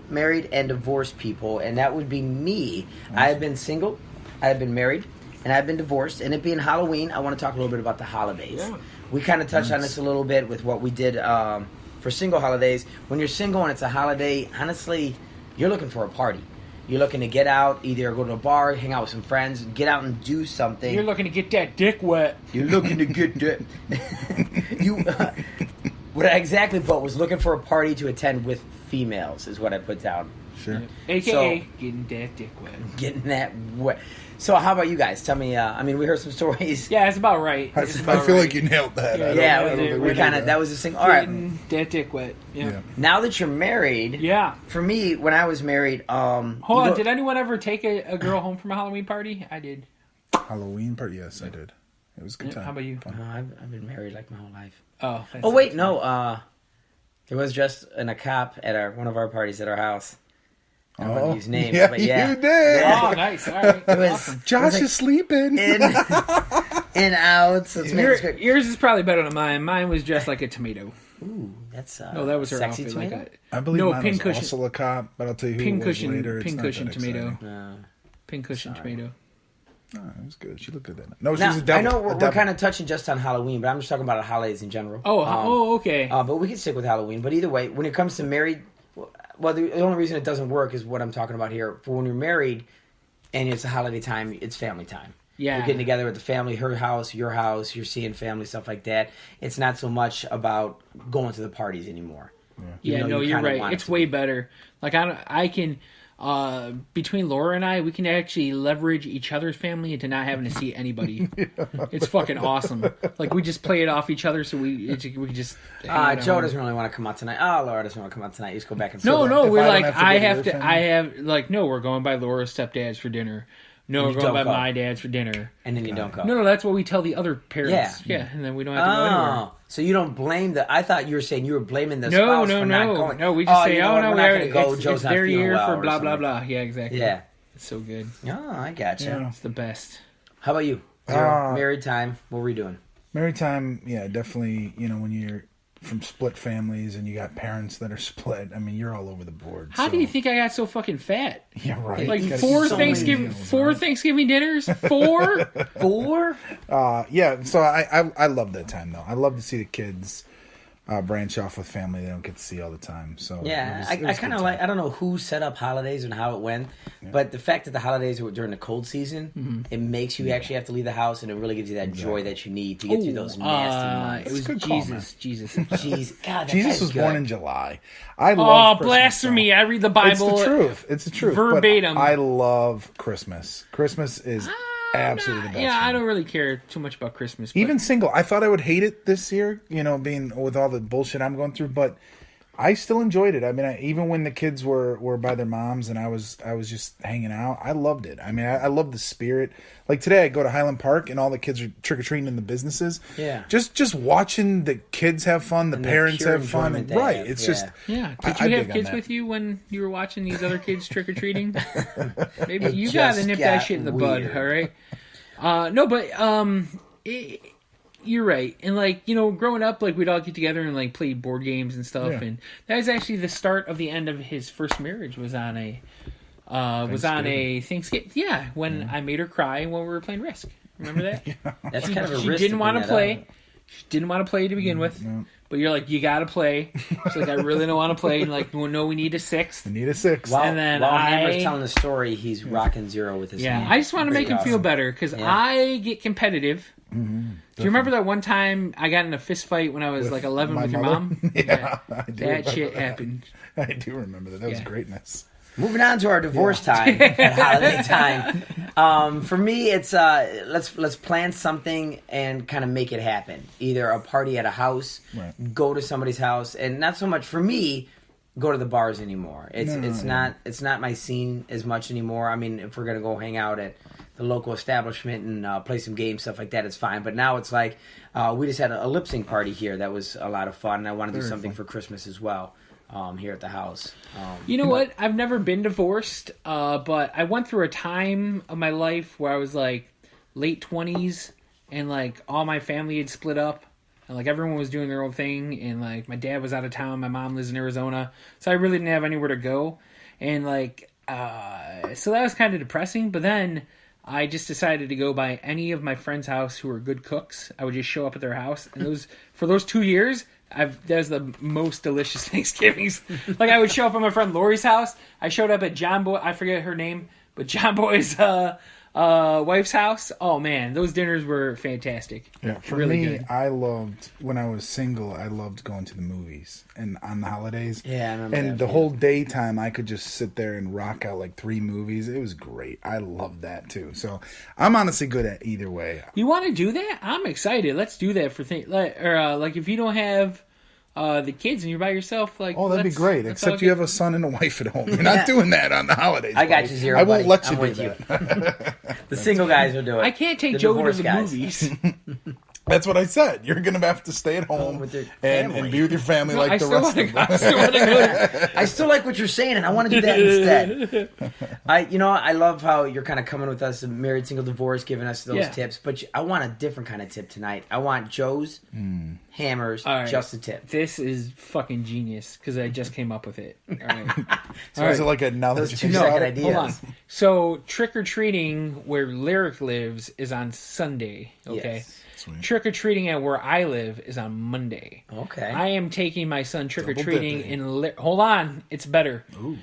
married, and divorced people, and that would be me. I have been single, I have been married, and I've been divorced. And it being Halloween, I want to talk a little bit about the holidays. Yeah. We kind of touched on this a little bit with what we did for single holidays. When you're single and it's a holiday, honestly, you're looking for a party. You're looking to get out, either go to a bar, hang out with some friends, get out and do something. You're looking to get that dick wet. You're looking to get that. What I exactly put was looking for a party to attend with females, is what I put down. Sure. AKA So- getting that dick wet. Getting that wet. So, how about you guys? Tell me. We heard some stories. Yeah, it's about right. I, It's I about feel right. like you nailed that. Yeah, I don't- Yeah, I don't think we did kind of. That was the thing. All right. Getting that dick wet. Yeah. Yeah. Now that you're married, Yeah. for me, when I was married, Hold on. Did anyone ever take a girl home from a Halloween party? I did. Halloween party? Yes, I did. It was a good Yeah, time. how about you? Fun. I've been married like my whole life. Oh. That's Oh wait, no. There was dressed in a cop at one of our parties at our house. I don't want to use names, yeah, but yeah. you did. Oh, nice. All right. It was Awesome. Josh like- is sleeping. in and out. So it's Yours is probably better than mine. Mine was dressed like a tomato. Ooh, that's No, that was her sexy outfit. tomato. Like I believe No, mine was pincushion. also a cop, but I'll tell you who it was pincushion, later. It's not pincushion that tomato. exciting. Pincushion tomato. No, it was good. She looked good then. No, she Now, was a devil. I know a we're devil. kind of touching just on Halloween, but I'm just talking about holidays in general. Oh, okay. But we can stick with Halloween. But either way, when it comes to married, well, the only reason it doesn't work is what I'm talking about here. For when you're married and it's a holiday time, it's family time. Yeah. You're getting together with the family, her house, your house, you're seeing family, stuff like that. It's not so much about going to the parties anymore. Yeah, Even though no, you you're kinda right. want it It's to way be. better. Like I can between Laura and I, we can actually leverage each other's family into not having to see anybody. It's fucking awesome. Like, we just play it off each other, so we can just... Joe doesn't really want to come out tonight. Oh, Laura doesn't want to come out tonight. You just go back and No, forth. we're like, no, we're going by Laura's stepdads for dinner. No, we're going by my dad's for dinner. And then you don't go. No, that's what we tell the other parents. Yeah, and then we don't have to go anywhere. So you don't blame the... I thought you were saying you were blaming the spouse for not going. No, we just say, we're not going to go. it's Joe's not their feeling year well for blah, blah, blah. Yeah, exactly. Yeah. It's so good. Oh, I gotcha. Yeah. It's the best. How about you? Married time. What were you doing? Married time, yeah, definitely. When you're from split families and you got parents that are split, I mean, you're all over the board. How do you think I got so fucking fat? Yeah, right. Like You four gotta eat so many meals, four right? Thanksgiving dinners? Four? Yeah, so I love that time, though. I love to see the kids branch off with family they don't get to see all the time. So Yeah, it was I kind of like... I don't know who set up holidays and how it went, but the fact that the holidays were during the cold season, it makes you actually have to leave the house, and it really gives you that joy that you need to get through those nasty months. It was Good call, Jesus. Jeez, God, that Jesus guy's was good. born in July. I love Christmas, blasphemy. though. I read the Bible. It's the truth. Verbatim. But I love Christmas. Christmas is absolutely the best. Yeah, for I me. don't really care too much about Christmas. But Even single, I thought I would hate it this year, being with all the bullshit I'm going through, but I still enjoyed it. I mean, even when the kids were by their moms and I was just hanging out, I loved it. I mean, I love the spirit. Like today, I go to Highland Park and all the kids are trick-or-treating in the businesses. Yeah. Just watching the kids have fun, the And the parents pure have fun. enjoyment they Right. have, It's yeah. just... yeah, did I you have dig on kids that. with you when you were watching these other kids trick or treating? Maybe It you gotta just nip that got shit in the weird. bud. All right. No, but you're right. And growing up, we'd all get together and play board games and stuff. Yeah. And that was actually the start of the end of his first marriage. Was on a Thanksgiving. Yeah, when I made her cry when we were playing Risk. Remember that? That's kind of a She risk. didn't want to to play. She didn't want to play to begin with. But you're like, you got to play. She's like, I really don't want to play. And no, we need a sixth. I need a six. While, And then while Hammer's telling the story, he's rocking zero with his Yeah, hand. I just want to make him feel awesome. better because Yeah. I get competitive. Do you remember that one time I got in a fist fight when I was 11 my with your mother? mom? Yeah, I do That remember shit that. happened. I do remember that. That was Yeah. greatness. Moving on to our divorce time at holiday time. For me, it's let's plan something and kind of make it happen. Either a party at a house, Right. go to somebody's house, and not so much for me. Go to the bars anymore. It's not my scene as much anymore. I mean, if we're gonna go hang out at the local establishment and play some games, stuff like that, it's fine. But now it's we just had a lip sync party here that was a lot of fun, and I want to do Very something fun. for Christmas as well. Here at the house. You know what? I've never been divorced, but I went through a time of my life where I was late 20s and all my family had split up and everyone was doing their own thing and my dad was out of town, my mom lives in Arizona, so I really didn't have anywhere to go. And so that was kind of depressing, but then I just decided to go by any of my friends' house who were good cooks. I would just show up at their house, and for those 2 years, that was the most delicious Thanksgivings. I would show up at my friend Lori's house. I showed up at John Boy, I forget her name, but John Boy's wife's house. Oh man, those dinners were fantastic. Yeah, for really me, good. I loved when I was single. I loved going to the movies and on the holidays. Yeah, I remember And that, the yeah. whole daytime, I could just sit there and rock out 3 movies. It was great. I loved that too. So I'm honestly good at either way. You want to do that? I'm excited. Let's do that for if you don't have the kids and you're by yourself. Oh, that'd be great. Except you have a son and a wife at home. You're not doing that on the holidays. I got buddy. you, Zero. I won't buddy. let you I'm do with that. The single guys will do it. I can't take The Joey to divorce the guys. movies. That's what I said. You're going to have to stay at home with your and family. be with your family No, like I the still rest wanna- of them. I still want to go. I still like what you're saying, and I want to do that instead. I love how you're kind of coming with us, married, single, divorce, giving us those Yeah. tips. But I want a different kind of tip tonight. I want Joe's, Hammers, All right. just a tip. This is fucking genius because I just came up with it. All right. So is it like a now that Those you 2 think second about it? ideas. Hold on. So trick or treating where Lyric lives is on Sunday. Okay. Yes. Sweet. Trick or treating at where I live is on Monday. Okay. I am taking my son trick or Double treating dipping. in. Hold on, it's better. Ooh.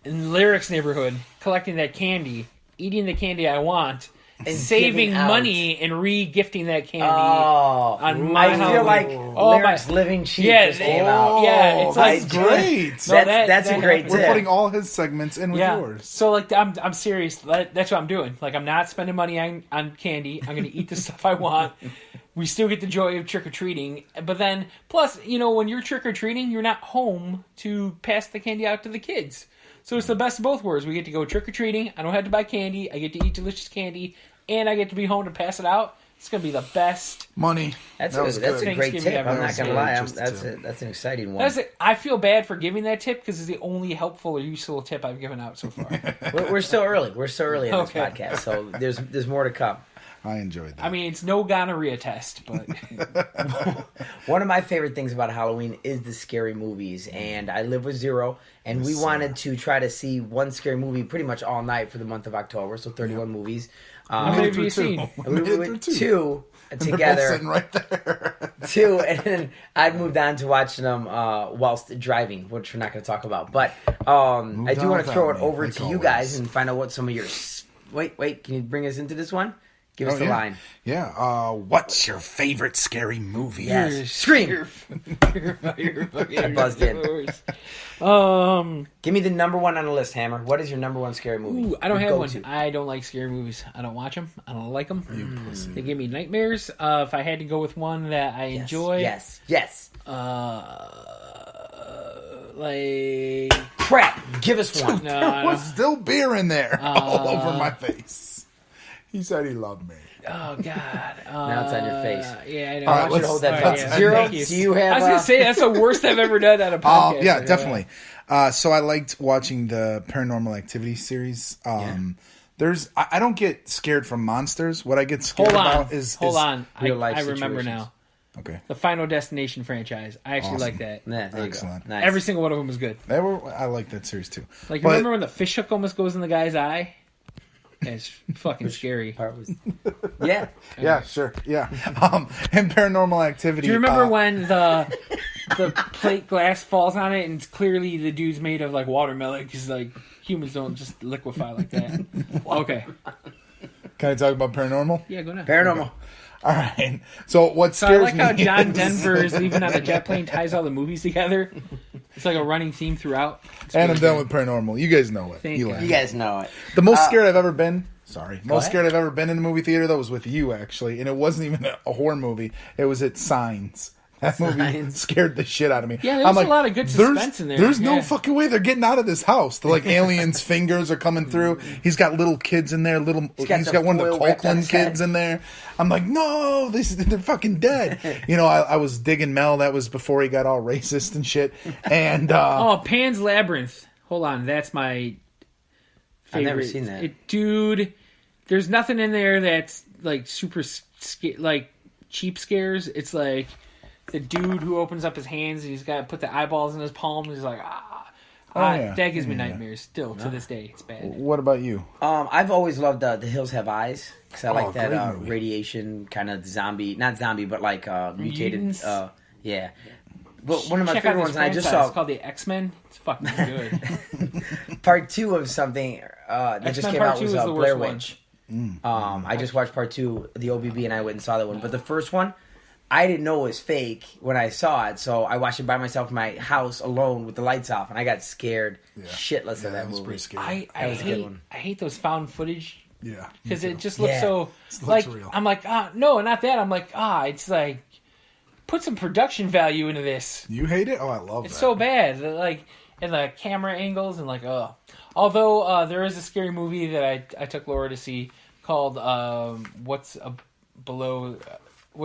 In Lyric's neighborhood, collecting that candy, eating the candy I want, saving giving out. money and re-gifting that candy. Oh, on my I feel Halloween. like Lyric's Living Cheap just came out. Yeah, it's like that's great. No, That's a great happens. We're tip. putting all his segments in with yours. So like I'm serious. That's what I'm doing. Like I'm not spending money on candy. I'm gonna eat the stuff I want. We still get the joy of trick or treating, but then plus when you're trick or treating, you're not home to pass the candy out to the kids. So it's the best of both worlds. We get to go trick or treating. I don't have to buy candy. I get to eat delicious candy, and I get to be home to pass it out. It's gonna be the best. Money. That's That was a good. great Thanksgiving tip. ever. I'm not gonna lie. Just a That's an exciting one. That's it. I feel bad for giving that tip because it's the only helpful or useful tip I've given out so far. We're still early. We're still early in this Okay. podcast, so there's more to come. I enjoyed that. I mean, it's no gonorrhea test, but One of my favorite things about Halloween is the scary movies, and I live with Zero, and we wanted to try to see one scary movie pretty much all night for the month of October, so 31 movies. how many have you through seen? We went two And they're both together, sitting right there. two, and then I'd moved on to watching them whilst driving, which we're not going to talk about. But I do on want to throw it without me, over like to you always. guys and find out what some of your... Wait, can you bring us into this one? Give us the line. Yeah. What's your favorite scary movie? Yes. Scream. You're fucking buzzed in. Give me the number one on the list, Hammer. What is your number one scary movie? Ooh, I don't Your have one. go-to? I don't like scary movies. I don't watch them. I don't like them. They give me nightmares. If I had to go with one that I enjoy, Yes. like Crap. Give us one. no, There I was don't- still beer in there all over my face. He said he loved me. oh god. Now it's on your face. Yeah, I know. All right, I want you to hold that all thought. right, yeah. Zero, Thank you. do you have... I was gonna say that's the worst I've ever done at a podcast. Yeah, definitely. So I liked watching the Paranormal Activity series. I don't get scared from monsters. What I get scared Hold on. about is Hold on. real life I remember situations. now. Okay, The Final Destination franchise. I actually Awesome. like that. Yeah, there you Excellent. go. Nice. Every single one of them was good. I like that series too. Like, But- remember when the fish hook almost goes in the guy's eye? It's fucking scary. part was... Yeah. Yeah, sure. Yeah. And Paranormal Activity. Do you remember when the plate glass falls on it and it's clearly the dude's made of like watermelon because like humans don't just liquefy like that? Okay. Can I talk about Paranormal? Yeah, go now. Paranormal. All right. So what So I scares like how me John is- Denver is leaving on a jet plane, ties all the movies together. It's like a running theme throughout. It's And really I'm done good. with Paranormal. You guys know it. Thank Eli. God. You guys know it. The most scared I've ever been. Most ahead. scared I've ever been in a movie theater though was with you actually, and it wasn't even a horror movie. It was at Signs. That movie Signs. scared the shit out of me. Yeah, there's a lot of good suspense in there. There's no Yeah. fucking way they're getting out of this house. The like aliens' fingers are coming through. He's got little kids in there. He's got got the one of the foil wrapped on Copeland his head. kids in there. I'm like, no, they're fucking dead. I was digging Mel. That was before he got all racist and shit. And Oh, Pan's Labyrinth. Hold on, that's my favorite. I've never seen that. Dude, there's nothing in there that's like super like cheap scares. It's like the dude who opens up his hands and he's got to put the eyeballs in his palm. And he's like, yeah. that gives me nightmares still to this day. It's bad. what about you? I've always loved The Hills Have Eyes because I like great that movie. radiation kind of zombie, not zombie, but like mutated. Mutants? Yeah. But one of my Check out favorite this ones, and I just franchise. saw It's called the X-Men. It's fucking good. part 2 of something that just X-Men came Part out 2 was was the Blair worst one. Witch. I just watched part 2, the OBB, and I went and saw that one. But the first one, I didn't know it was fake when I saw it, so I watched it by myself in my house alone with the lights off, and I got scared shitless of that that was movie. pretty scary. I was a good one. hate those found footage Yeah, because me it too. just looks Yeah. so looks like real. I'm like no, not that. I'm like it's like put some production value into this. You hate it? Oh, I love It's that. so bad, like and the camera angles and like Although there is a scary movie that I took Laura to see called What's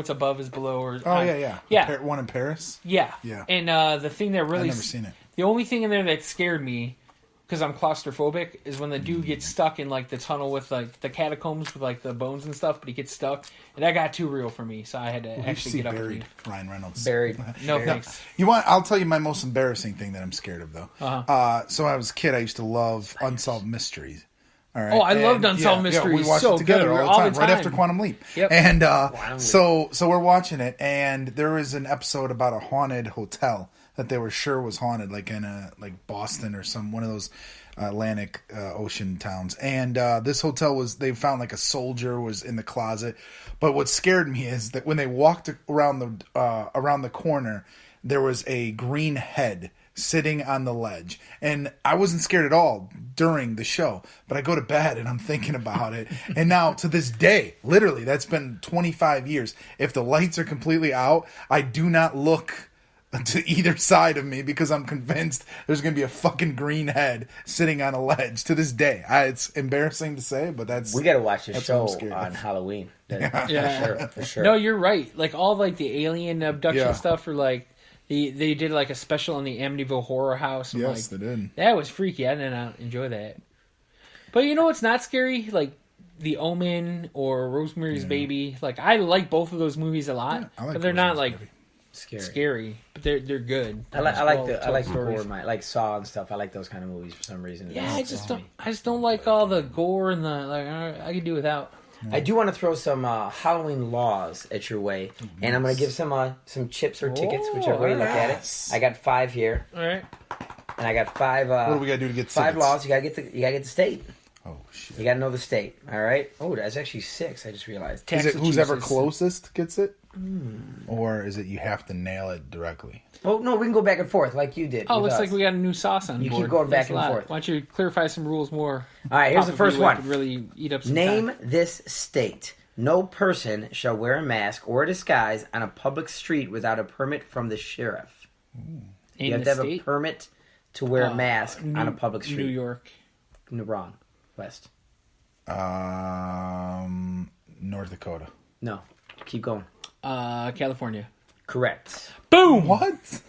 Above is Below or Oh yeah. Yeah. One in Paris. Yeah. Yeah. And the thing that really I've never seen it. The only thing in there that scared me because I'm claustrophobic is when the dude gets stuck in like the tunnel with like the catacombs with like the bones and stuff, but he gets stuck and that got too real for me, so I had to You actually see get up and Buried, leave. Ryan Reynolds. Buried. No Buried. thanks. I'll tell you my most embarrassing thing that I'm scared of though. So when I was a kid, I used to love Unsolved Mysteries. All right. Oh, I loved And, Unsolved we Mysteries. watched So it together good. all the time, right after Quantum Leap. Yep. And so we're watching it, and there was an episode about a haunted hotel that they were sure was haunted, like in Boston or one of those Atlantic Ocean towns. And this hotel they found like a soldier was in the closet. But what scared me is that when they walked around the corner, there was a green head sitting on the ledge. And I wasn't scared at all during the show, but I go to bed and I'm thinking about it. And now to this day, literally, that's been 25 years. If the lights are completely out, I do not look to either side of me because I'm convinced there's going to be a fucking green head sitting on a ledge to this day. It's embarrassing to say, but we got to watch the show on on Halloween. Yeah. For sure. No, you're right. Like all like the alien abduction Yeah. stuff, or like they did like a special in the Amityville Horror House. And, Yes, like, they did. That was freaky. I did not enjoy that. But you know what's not scary? Like The Omen or Rosemary's Baby. Like I like both of those movies a lot, Yeah, I like but they're not Rosemary's like Baby. scary. But they're good. I like the stories. gore, like Saw and stuff. I like those kind of movies for some reason. Yeah, I just don't like all the gore and the like. I could do without. I do want to throw some Halloween laws at your way, and I'm going to give some chips or tickets, whichever way you look at it. I got 5 here, All right. and I got 5. What do we got to do to get 5 tickets? laws. You got to get the state. Oh, shit. You got to know the state. All right. Oh, that's actually 6. I just realized. Is it who's ever Massachusetts. closest gets it? Or is it you have to nail it directly? Oh no, we can go back and forth like you did. Oh, with looks us. like we got a new sauce on You board. keep going back Thanks a and lot. forth. Why don't you clarify some rules more? All right, here's the first one. Could really eat up some Name time. this state. No person shall wear a mask or a disguise on a public street without a permit from the sheriff. Name You have the to have state? a permit to wear a mask on a public street. New York. No, wrong. West. North Dakota. No. Keep going. California. Correct. Boom! What?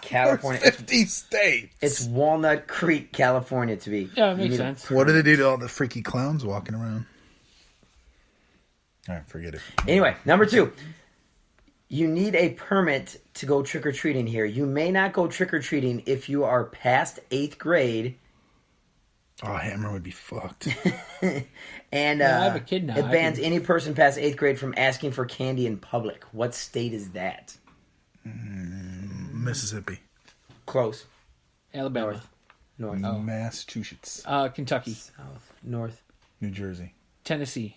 California. 50 states. It's Walnut Creek, California, to be. Yeah, it You makes need a sense. What do they do to all the freaky clowns walking around? All right, forget it. Anyway, number 2. You need a permit to go trick-or-treating here. You may not go trick-or-treating if you are past 8th grade. Oh, Hammer would be fucked. And Yeah, I have a kid now. It I bans can- any person past 8th grade from asking for candy in public. What state is that? Mississippi. Close. Alabama. North. Massachusetts. Kentucky. South. North. New Jersey. Tennessee.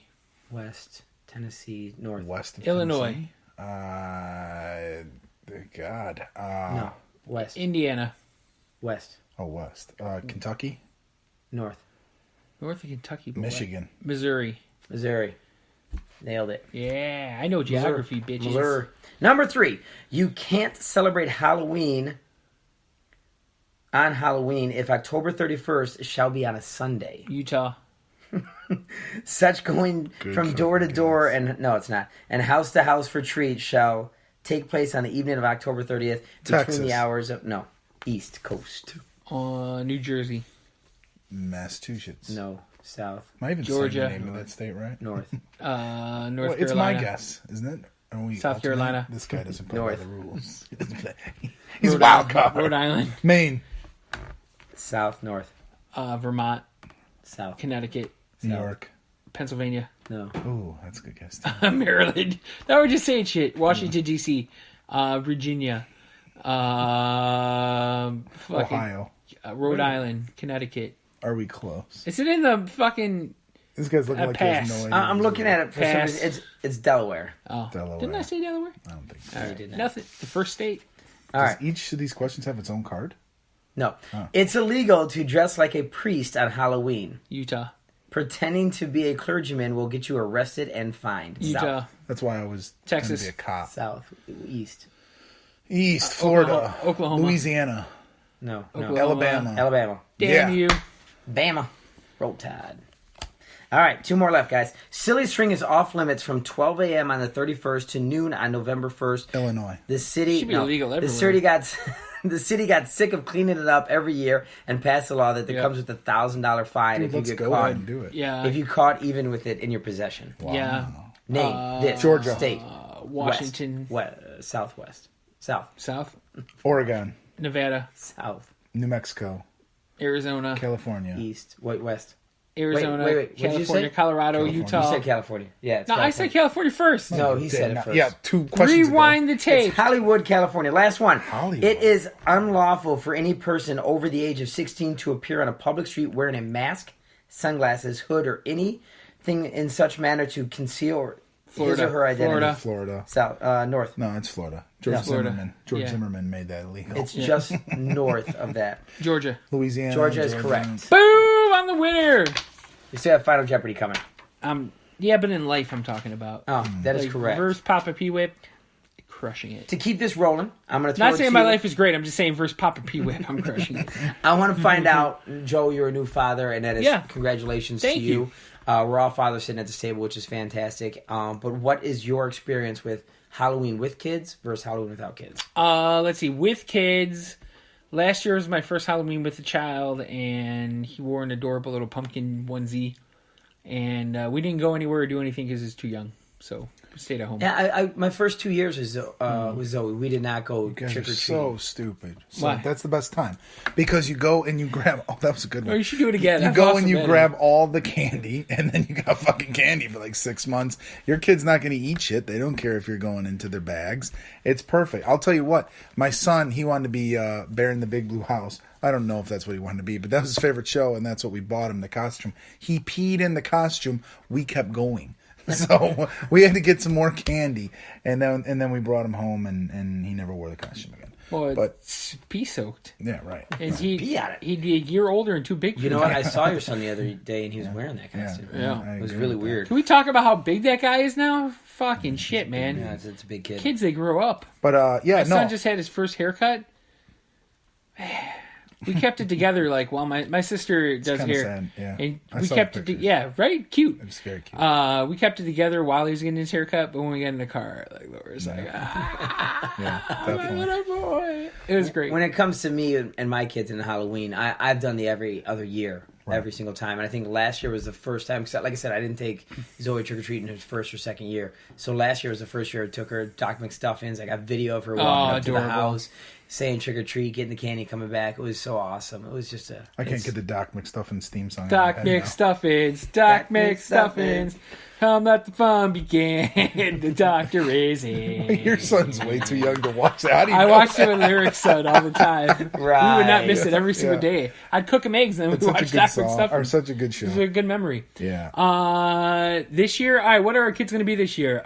West. Tennessee. North. West of Illinois. Tennessee. God. No. West. Indiana. West. Oh, West. Kentucky. North. North of Kentucky. but Michigan. what? Missouri. Missouri. Nailed it. Yeah, I know geography, bitches. Missouri. Number 3. You can't celebrate Halloween on Halloween if October 31st shall be on a Sunday. Utah. Such going Good from door to door and no, it's not. And house to house for treat shall take place on the evening of October 30th between Texas. the hours of East Coast. New Jersey. Massachusetts. No, South, Am I even Georgia. saying the name of that state right? North. North Well, Carolina. it's my guess, isn't it? Are we South alternate? Carolina. This guy doesn't play by North. the rules. He's Rhode wild Island. card. Rhode Island. Maine. South, North, Vermont. South. Connecticut. New South. York. Pennsylvania. No. Ooh, that's a good guess. Maryland. Now we're just saying shit. Washington, D.C. Virginia. Fucking, Ohio. Rhode Island. Connecticut. Are we close? Is it in the fucking... This guy's looking like he has pass. no idea. I'm looking at it for some Pass. reason. It's Delaware. Oh, Delaware. didn't I say Delaware? I don't think so. No, you did not. Nothing. The first state. All Does right. each of these questions have its own card? No. It's illegal to dress like a priest on Halloween. Utah. Pretending to be a clergyman will get you arrested and fined. Utah. That's why I was Texas. trying to be a cop. South. East. East, Florida, Oklahoma. Louisiana, No. Oklahoma. Alabama. Alabama. Damn Yeah. you. Bama. Roll Tide. All right, 2 more left, guys. Silly string is off limits from 12 a.m. on the 31st to noon on November 1st. Illinois. The city Should be illegal The everywhere. city got sick of cleaning it up every year and passed a law that Yep. comes with a $1,000 fine Dude, if you let's get go caught. ahead and do it. Yeah. If you caught even with it in your possession. Yeah. Name this Georgia. state. Washington. Southwest. South. South. Oregon, Nevada. South. New Mexico, Arizona. California, East. West. Arizona, Wait. What did you California, say? Colorado, California. Utah. You said California. Yeah, it's No, I said California first. No, he said it first. Yeah, 2 questions Rewind ago. the tape. It's Hollywood, California. Last one. Hollywood. It is unlawful for any person over the age of 16 to appear on a public street wearing a mask, sunglasses, hood, or anything in such manner to conceal his or her identity. Florida. South, north. No, it's Florida. George Florida. Zimmerman. George Zimmerman made that illegal. It's just north of that. Georgia. Louisiana. Georgia is correct. Boom! I'm the winner. You still have Final Jeopardy coming. Yeah, but in life I'm talking about. Oh, that is Like, correct. Verse Papa P Whip, crushing it. To keep this rolling, I'm going to throw Not it saying to my you. life is great. I'm just saying verse Papa P Whip, I'm crushing it. I want to find out, Joe, you're a new father, and that is Yeah. congratulations Thank to you. We're all fathers sitting at this table, which is fantastic. But what is your experience with Halloween with kids versus Halloween without kids? Let's see. With kids, last year was my first Halloween with a child, and he wore an adorable little pumpkin onesie. And we didn't go anywhere or do anything because he's too young. So we stayed at home. Yeah, my first 2 years was Zoe. We did not go You guys trick or are treat. so stupid. So Why? that's the best time. Because you go and you grab... Oh, that was a good one. Oh, you should do it again. You That's go awesome, and you man. grab all the candy, and then you got fucking candy for like 6 months. Your kid's not going to eat shit. They don't care if you're going into their bags. It's perfect. I'll tell you what. My son, he wanted to be Bear in the Big Blue House. I don't know if that's what he wanted to be, but that was his favorite show, and that's what we bought him, the costume. He peed in the costume. We kept going. So we had to get some more candy, and then we brought him home, and he never wore the costume again. Well, But- it's pee soaked. Yeah, right. And Pee on it. he'd be a year older and too big for You know that. what? I saw your son the other day, and he was wearing that Yeah, costume. Yeah. I It was agree really with that. weird. Can we talk about how big that guy is now? Fucking shit, man. Yeah, it's a big kid. Kids, they grow up. But yeah, My no. son just had his first haircut. We kept it together, like, while my sister does kinda hair. sad, yeah. And I we saw kept the it, pictures. yeah, right? Cute. It's very cute. We kept it together while he was getting his haircut, but when we got in the car, like, Laura's like, Yeah, my definitely. little boy. It was great. When it comes to me and my kids in Halloween, I've done the every other year, every single time. And I think last year was the first time, because like I said, I didn't take Zoe trick-or-treating in her first or second year. So last year was the first year I took her Doc McStuffins. I got video of her walking up to the adorable. house, saying trick-or-treat, getting the candy, coming back. It was so awesome. It was just I can't get the Doc McStuffins theme song. Doc in my head now. McStuffins, Doc Doc McStuffins, come let the fun begin. The doctor is in. Your son's way too young to watch that. How do you I know watched that? it with lyrics son all the time. We would not miss it every single Yeah. day. I'd cook him eggs and then It's we'd such a watch good Doc song, or McStuffins. such a good show. It was a good memory. Yeah. This year, all right, what are our kids going to be this year?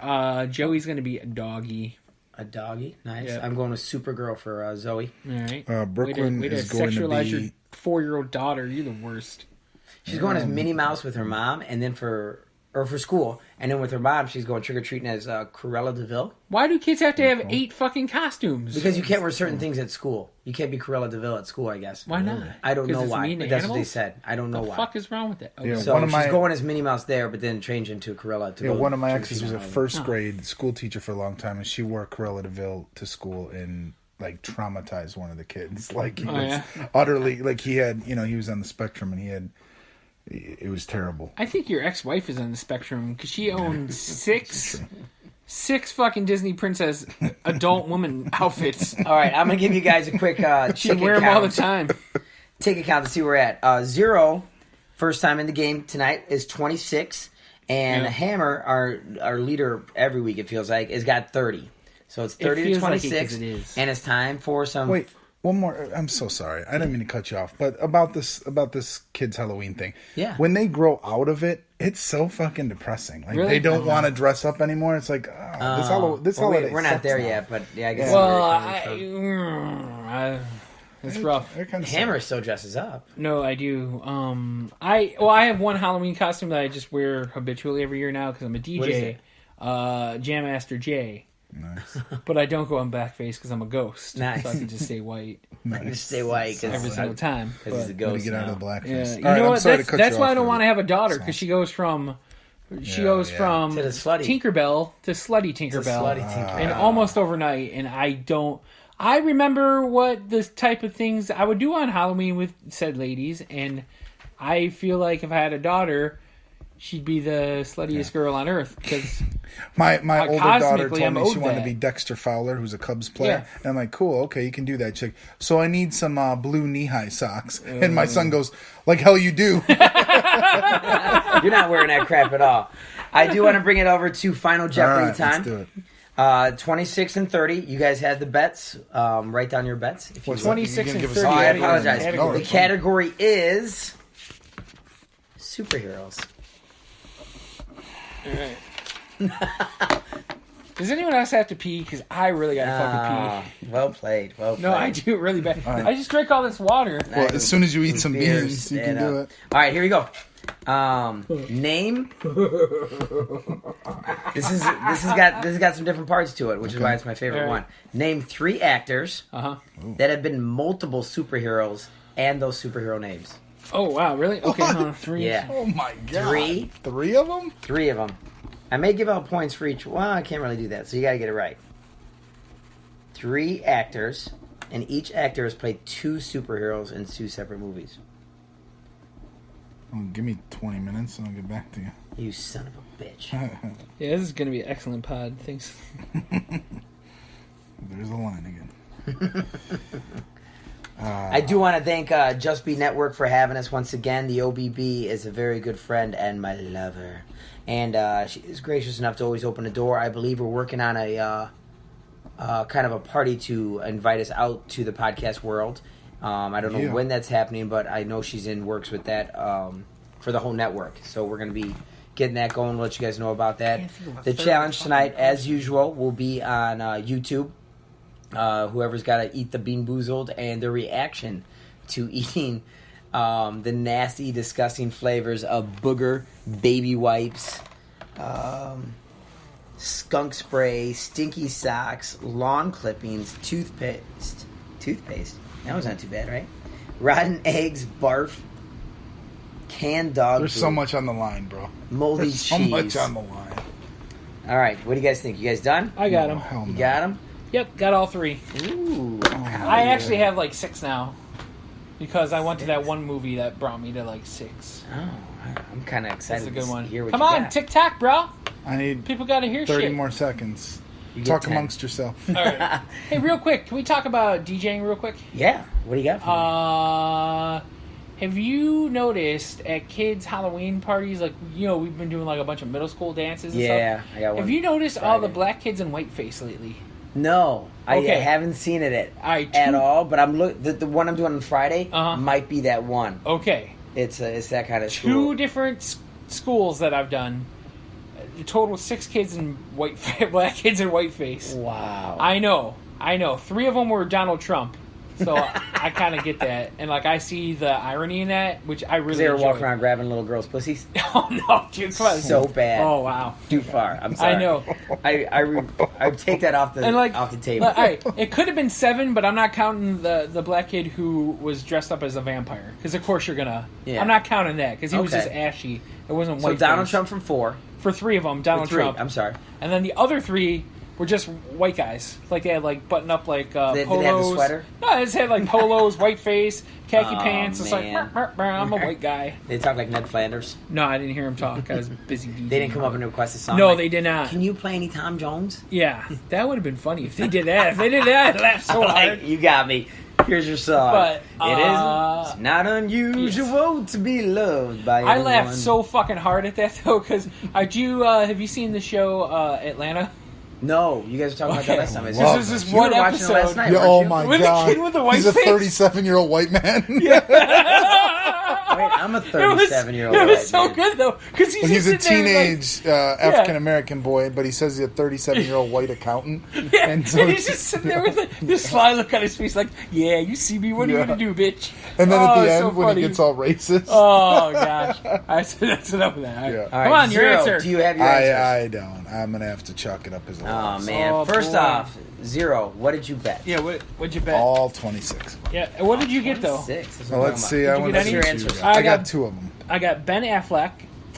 Joey's going to be a doggy. a doggy. Nice. Yeah. I'm going with Supergirl for Zoe. All right. Brooklyn way to is going to sexualize your be... 4-year-old daughter. You're the worst. She's going as Minnie Mouse with her mom, and then for school, and then with her mom, she's going trick or treating as Cruella DeVille. Why do kids have to have 8 fucking costumes? Because you can't wear certain things at school. You can't be Cruella DeVille at school, I guess. Why not? I don't 'Cause know it's why. mean to But that's what they animals? said. I don't know The why. fuck is wrong with that? Okay. Yeah, So one of she's my- going as Minnie Mouse there, but then changed into Cruella to Yeah, go one of my trick or exes treating was a on first grade school teacher for a long time, and she wore Cruella DeVille to school and like traumatized one of the kids. Like he was utterly like he had, you know, he was on the spectrum, and it was terrible. I think your ex-wife is on the spectrum because she owns six fucking Disney princess adult woman outfits. All right, I'm gonna give you guys a quick She ticket wear them all the count. time. Take a count to see where we're at. Zero, first time in the game tonight, is 26, and Yeah. Hammer, our leader every week it feels like, has got 30. So it's 30 to feels like it 26, 'cause it is. and it's time for some. Wait, one more. I'm so sorry. I didn't mean to cut you off, but about this kids' Halloween thing. Yeah. When they grow out of it, it's so fucking depressing. Like Really? they don't want to dress up anymore. It's like this Well, holiday we're not sucks there now. yet, but yeah, I guess. Well, it's rough. They're kinda Hammer still dresses up. No, I do. I have one Halloween costume that I just wear habitually every year now because I'm a DJ. What is it? Jam Master J. Nice. But I don't go on blackface because I'm a ghost. Nice. So I can just stay white Just stay white every because single time. he's a Let me ghost. get out now. of the blackface. Yeah, you All right, know I'm what? sorry to cut That's you why off I don't there. want to have a daughter because she goes from To the slutty. Tinkerbell to slutty Tinkerbell, slutty Tinkerbell. and almost overnight. And I remember what the type of things I would do on Halloween with said ladies, and I feel like if I had a daughter, she'd be the sluttiest girl on earth because My older daughter cosmically, told I'm me she owed wanted to that. be Dexter Fowler, who's a Cubs player. Yeah. And I'm like, cool, okay, you can do that. She's like, so I need some blue knee-high socks. And my son goes, like hell you do. You're not wearing that crap at all. I do want to bring it over to Final All Jeopardy right, time. let's do it. 26 and 30. You guys have the bets. Write down your bets. If you What's would. 26 You and can give us 30. Oh, I category? apologize. No, The it's fine. category is superheroes. All right. Does anyone else have to pee? Because I really got to fucking pee. Well played. Well played. No, I do really bad. right. I just drank all this water. Well, as soon as you eat some Beers, beans, you can and, do it. All right, here we go. Name. This has got some different parts to it, which is why it's my favorite All right. one. Name 3 actors that have been multiple superheroes and those superhero names. Oh, wow, really? Okay, What? hold on, 3. Yeah, Oh my god. 3. 3 of them? 3 of them. I may give out points for each. Well, I can't really do that, so you got to get it right. 3 actors, and each actor has played 2 superheroes in 2 separate movies. Oh, give me 20 minutes and I'll get back to you. You son of a bitch. Yeah, this is going to be an excellent pod. Thanks. There's a line again. I do want to thank Just Be Network for having us once again. The OBB is a very good friend and my lover. And she is gracious enough to always open the door. I believe we're working on a kind of a party to invite us out to the podcast world. I don't know when that's happening, but I know she's in works with that for the whole network. So we're going to be getting that going. We'll let you guys know about that. The challenge tonight, as usual, will be on YouTube. Whoever's got to eat the Bean Boozled and their reaction to eating the nasty, disgusting flavors of booger, baby wipes, skunk spray, stinky socks, lawn clippings, toothpaste. That was not too bad, right? Rotten eggs, barf, canned dog There's food, so much on the line, bro. moldy There's so cheese. much on the line. All right, what do you guys think? You guys done? I got Oh, him. hell You no. got them? Yep, got all 3. Ooh. I actually have like 6 now. Because I went to that one movie that brought me to like 6. Oh, I'm kind of excited That's a good to one. hear what Come you on, got. TikTok, bro. I need People got to hear 30 shit. more seconds. You get Talk 10. amongst yourself. All right. Hey, real quick, can we talk about DJing real quick? Yeah, what do you got for me? Have you noticed at kids' Halloween parties, like, you know, we've been doing like a bunch of middle school dances and Yeah, stuff? I got one. Have you noticed all the Friday. black kids in whiteface lately? No, Okay. I haven't seen it Alright, at two- all. But I'm the one I'm doing on Friday might be that one. Okay. It's that kind of 2 school. different schools that I've done. A total 6 kids in black kids in whiteface. Wow. I know. 3 of them were Donald Trump. So I kind of get that. And, like, I see the irony in that, which I really they were enjoy. walking around grabbing little girls' pussies. Oh, no, dude. Come on. So bad. Oh, wow. Too far. I'm sorry. I know. I take that off the And, like, off the table. all right, it could have been 7, but I'm not counting the black kid who was dressed up as a vampire. Because, of course, you're going to... Yeah. I'm not counting that, because he was Okay. just ashy. It wasn't So white. Donald Trump from 4. For 3 of them, Donald For 3. Trump. I'm sorry. And then the other 3 were just white guys. Like, they had, like, button up, like, Did they polos. have the sweater? No, they just had, like, polos, white face, khaki Oh, pants. It's like, man. I'm a white guy. They talk like Ned Flanders. No, I didn't hear him talk. I was busy. They didn't come up and request a song. No, like, they did not. Can you play any Tom Jones? Yeah, that would have been funny if they did that. If they did that, I'd laugh so hard. Like, you got me. Here's your song. But, It's not unusual to be loved by I anyone. laughed so fucking hard at that though, because have you seen the show Atlanta? No, you guys were talking about that Okay. last time. I This said. is just You were one watching it episode. last night, Yeah, weren't oh you? my With the god. kid with the white He's a face? 37-year-old white man. Wait, I'm a It 37-year-old. was white so man. good though, because Well, he's a just sitting there, like, teenage African-American boy, but he says he's a 37-year-old white accountant. yeah, And and, so he's just sitting there with this sly look on his face, like, "Yeah, you see me? What are you Yeah. gonna do, bitch?" And then Oh, at the it's end, so when funny. he gets all racist. Oh gosh, I said that's enough of that. All right. Yeah. All right, Come on, your 0. answer. Do you have your answers? I don't. I'm going to have to chalk it up as a Oh loss. man! Oh, First boy. off, 0. What did you bet? Yeah, what'd you bet? All 26. Yeah, and what did you get though? 6. That's Well, what I'm let's talking see. Did I you want get to any? see Your what answers? you got. I I got got- 2 of them. I got Ben Affleck,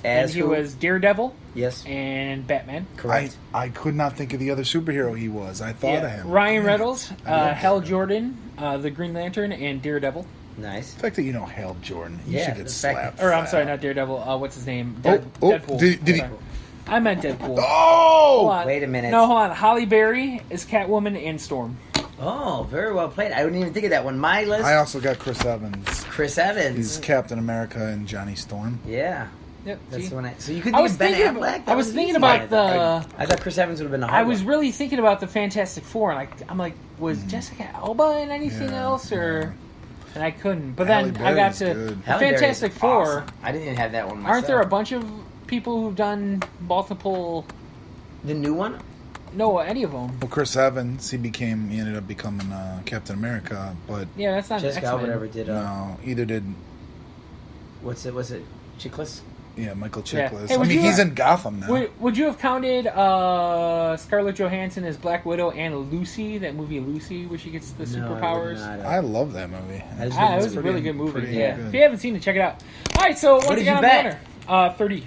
As and he who? was Daredevil Yes, and Batman. correct. I could not think of the other superhero he was. I thought of him. Ryan Reynolds, I love Hal that. Jordan, the Green Lantern, and Daredevil. Nice. The fact that you know Hal Jordan, you Yeah, should get the fact- slapped. Or for I'm sorry, that. not Daredevil. What's his name? Deadpool. Did he? Sorry. I meant Deadpool. Hold Oh! on. Wait a minute. No, hold on. Holly Berry is Catwoman and Storm. Oh, very well played. I didn't even think of that one. My list. I also got Chris Evans. Chris Evans. He's Captain America and Johnny Storm. Yeah. Yep. That's see? the one. So you could I think was of Ben thinking. Affleck. I was thinking easy. about the. I thought Chris Evans would have been the hard I was one. really thinking about the Fantastic Four, and I'm like, was Jessica Alba in anything Yeah, else, or? And I couldn't. But Halle then I got Berry's to good. the Halle Berry's Fantastic Four. awesome. I didn't even have that one myself. Aren't there a bunch of people who've done multiple? The new one? No, any of them. Well, Chris Evans, he ended up becoming Captain America, but Yeah, that's not Jessica X-Men. Alba never did. no, either did. Was it Chiklis? Yeah, Michael Yeah. Chiklis. Hey, I would mean, you- he's in Gotham now. Would you have counted Scarlett Johansson as Black Widow and Lucy, that movie Lucy, where she gets the No, I would superpowers? not. I love that movie. I just Ah, it think was it's a pretty- really good movie. pretty Yeah. good. If you haven't seen it, check it out. All right, so once did again, you I'm bet? the winner. 30.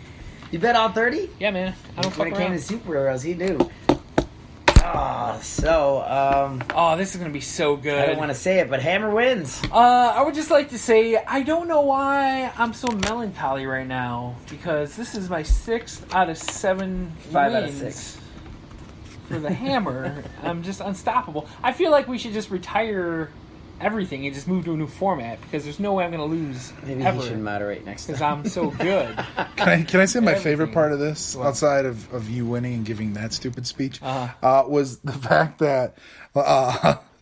You bet all 30? Yeah, man. I don't fuck When it came around. to superheroes, he knew. So, Oh, this is gonna be so good. I don't want to say it, but Hammer wins. I would just like to say I don't know why I'm so melancholy right now, because this is my 6th out of 7 5 out of wins 6. for the Hammer. I'm just unstoppable. I feel like we should just retire everything and just move to a new format, because there's no way I'm going to lose Maybe ever, he should moderate next because time. I'm so good. Can I say my favorite Everything. part of this, What? outside of you winning and giving that stupid speech, Uh-huh. was the fact that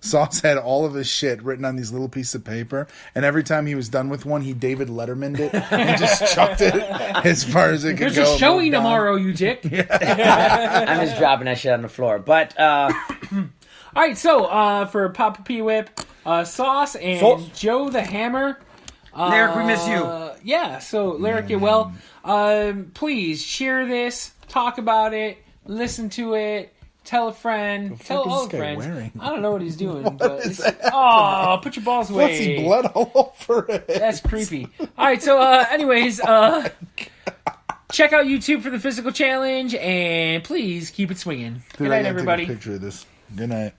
Sauce had all of his shit written on these little pieces of paper, and every time he was done with one, he David Letterman'd it and just chucked it as far as it could There's go. a showing moved on. tomorrow, you dick. I'm just dropping that shit on the floor. But, All right, so for Papa P Whip, Sauce and Sauce. Joe the Hammer. Lyric, we miss you. Yeah, so Lyric, get well. Please share this, talk about it, listen to it, tell a friend, tell fuck is all this the guy friends. wearing? I don't know what he's doing, What but is it's, that? oh, put your balls away. What's he blood all over it? That's creepy. All right, so anyways, check out YouTube for the physical challenge, and please keep it swinging. Good Dude, I night, gotta everybody. Take a picture of this. Good night.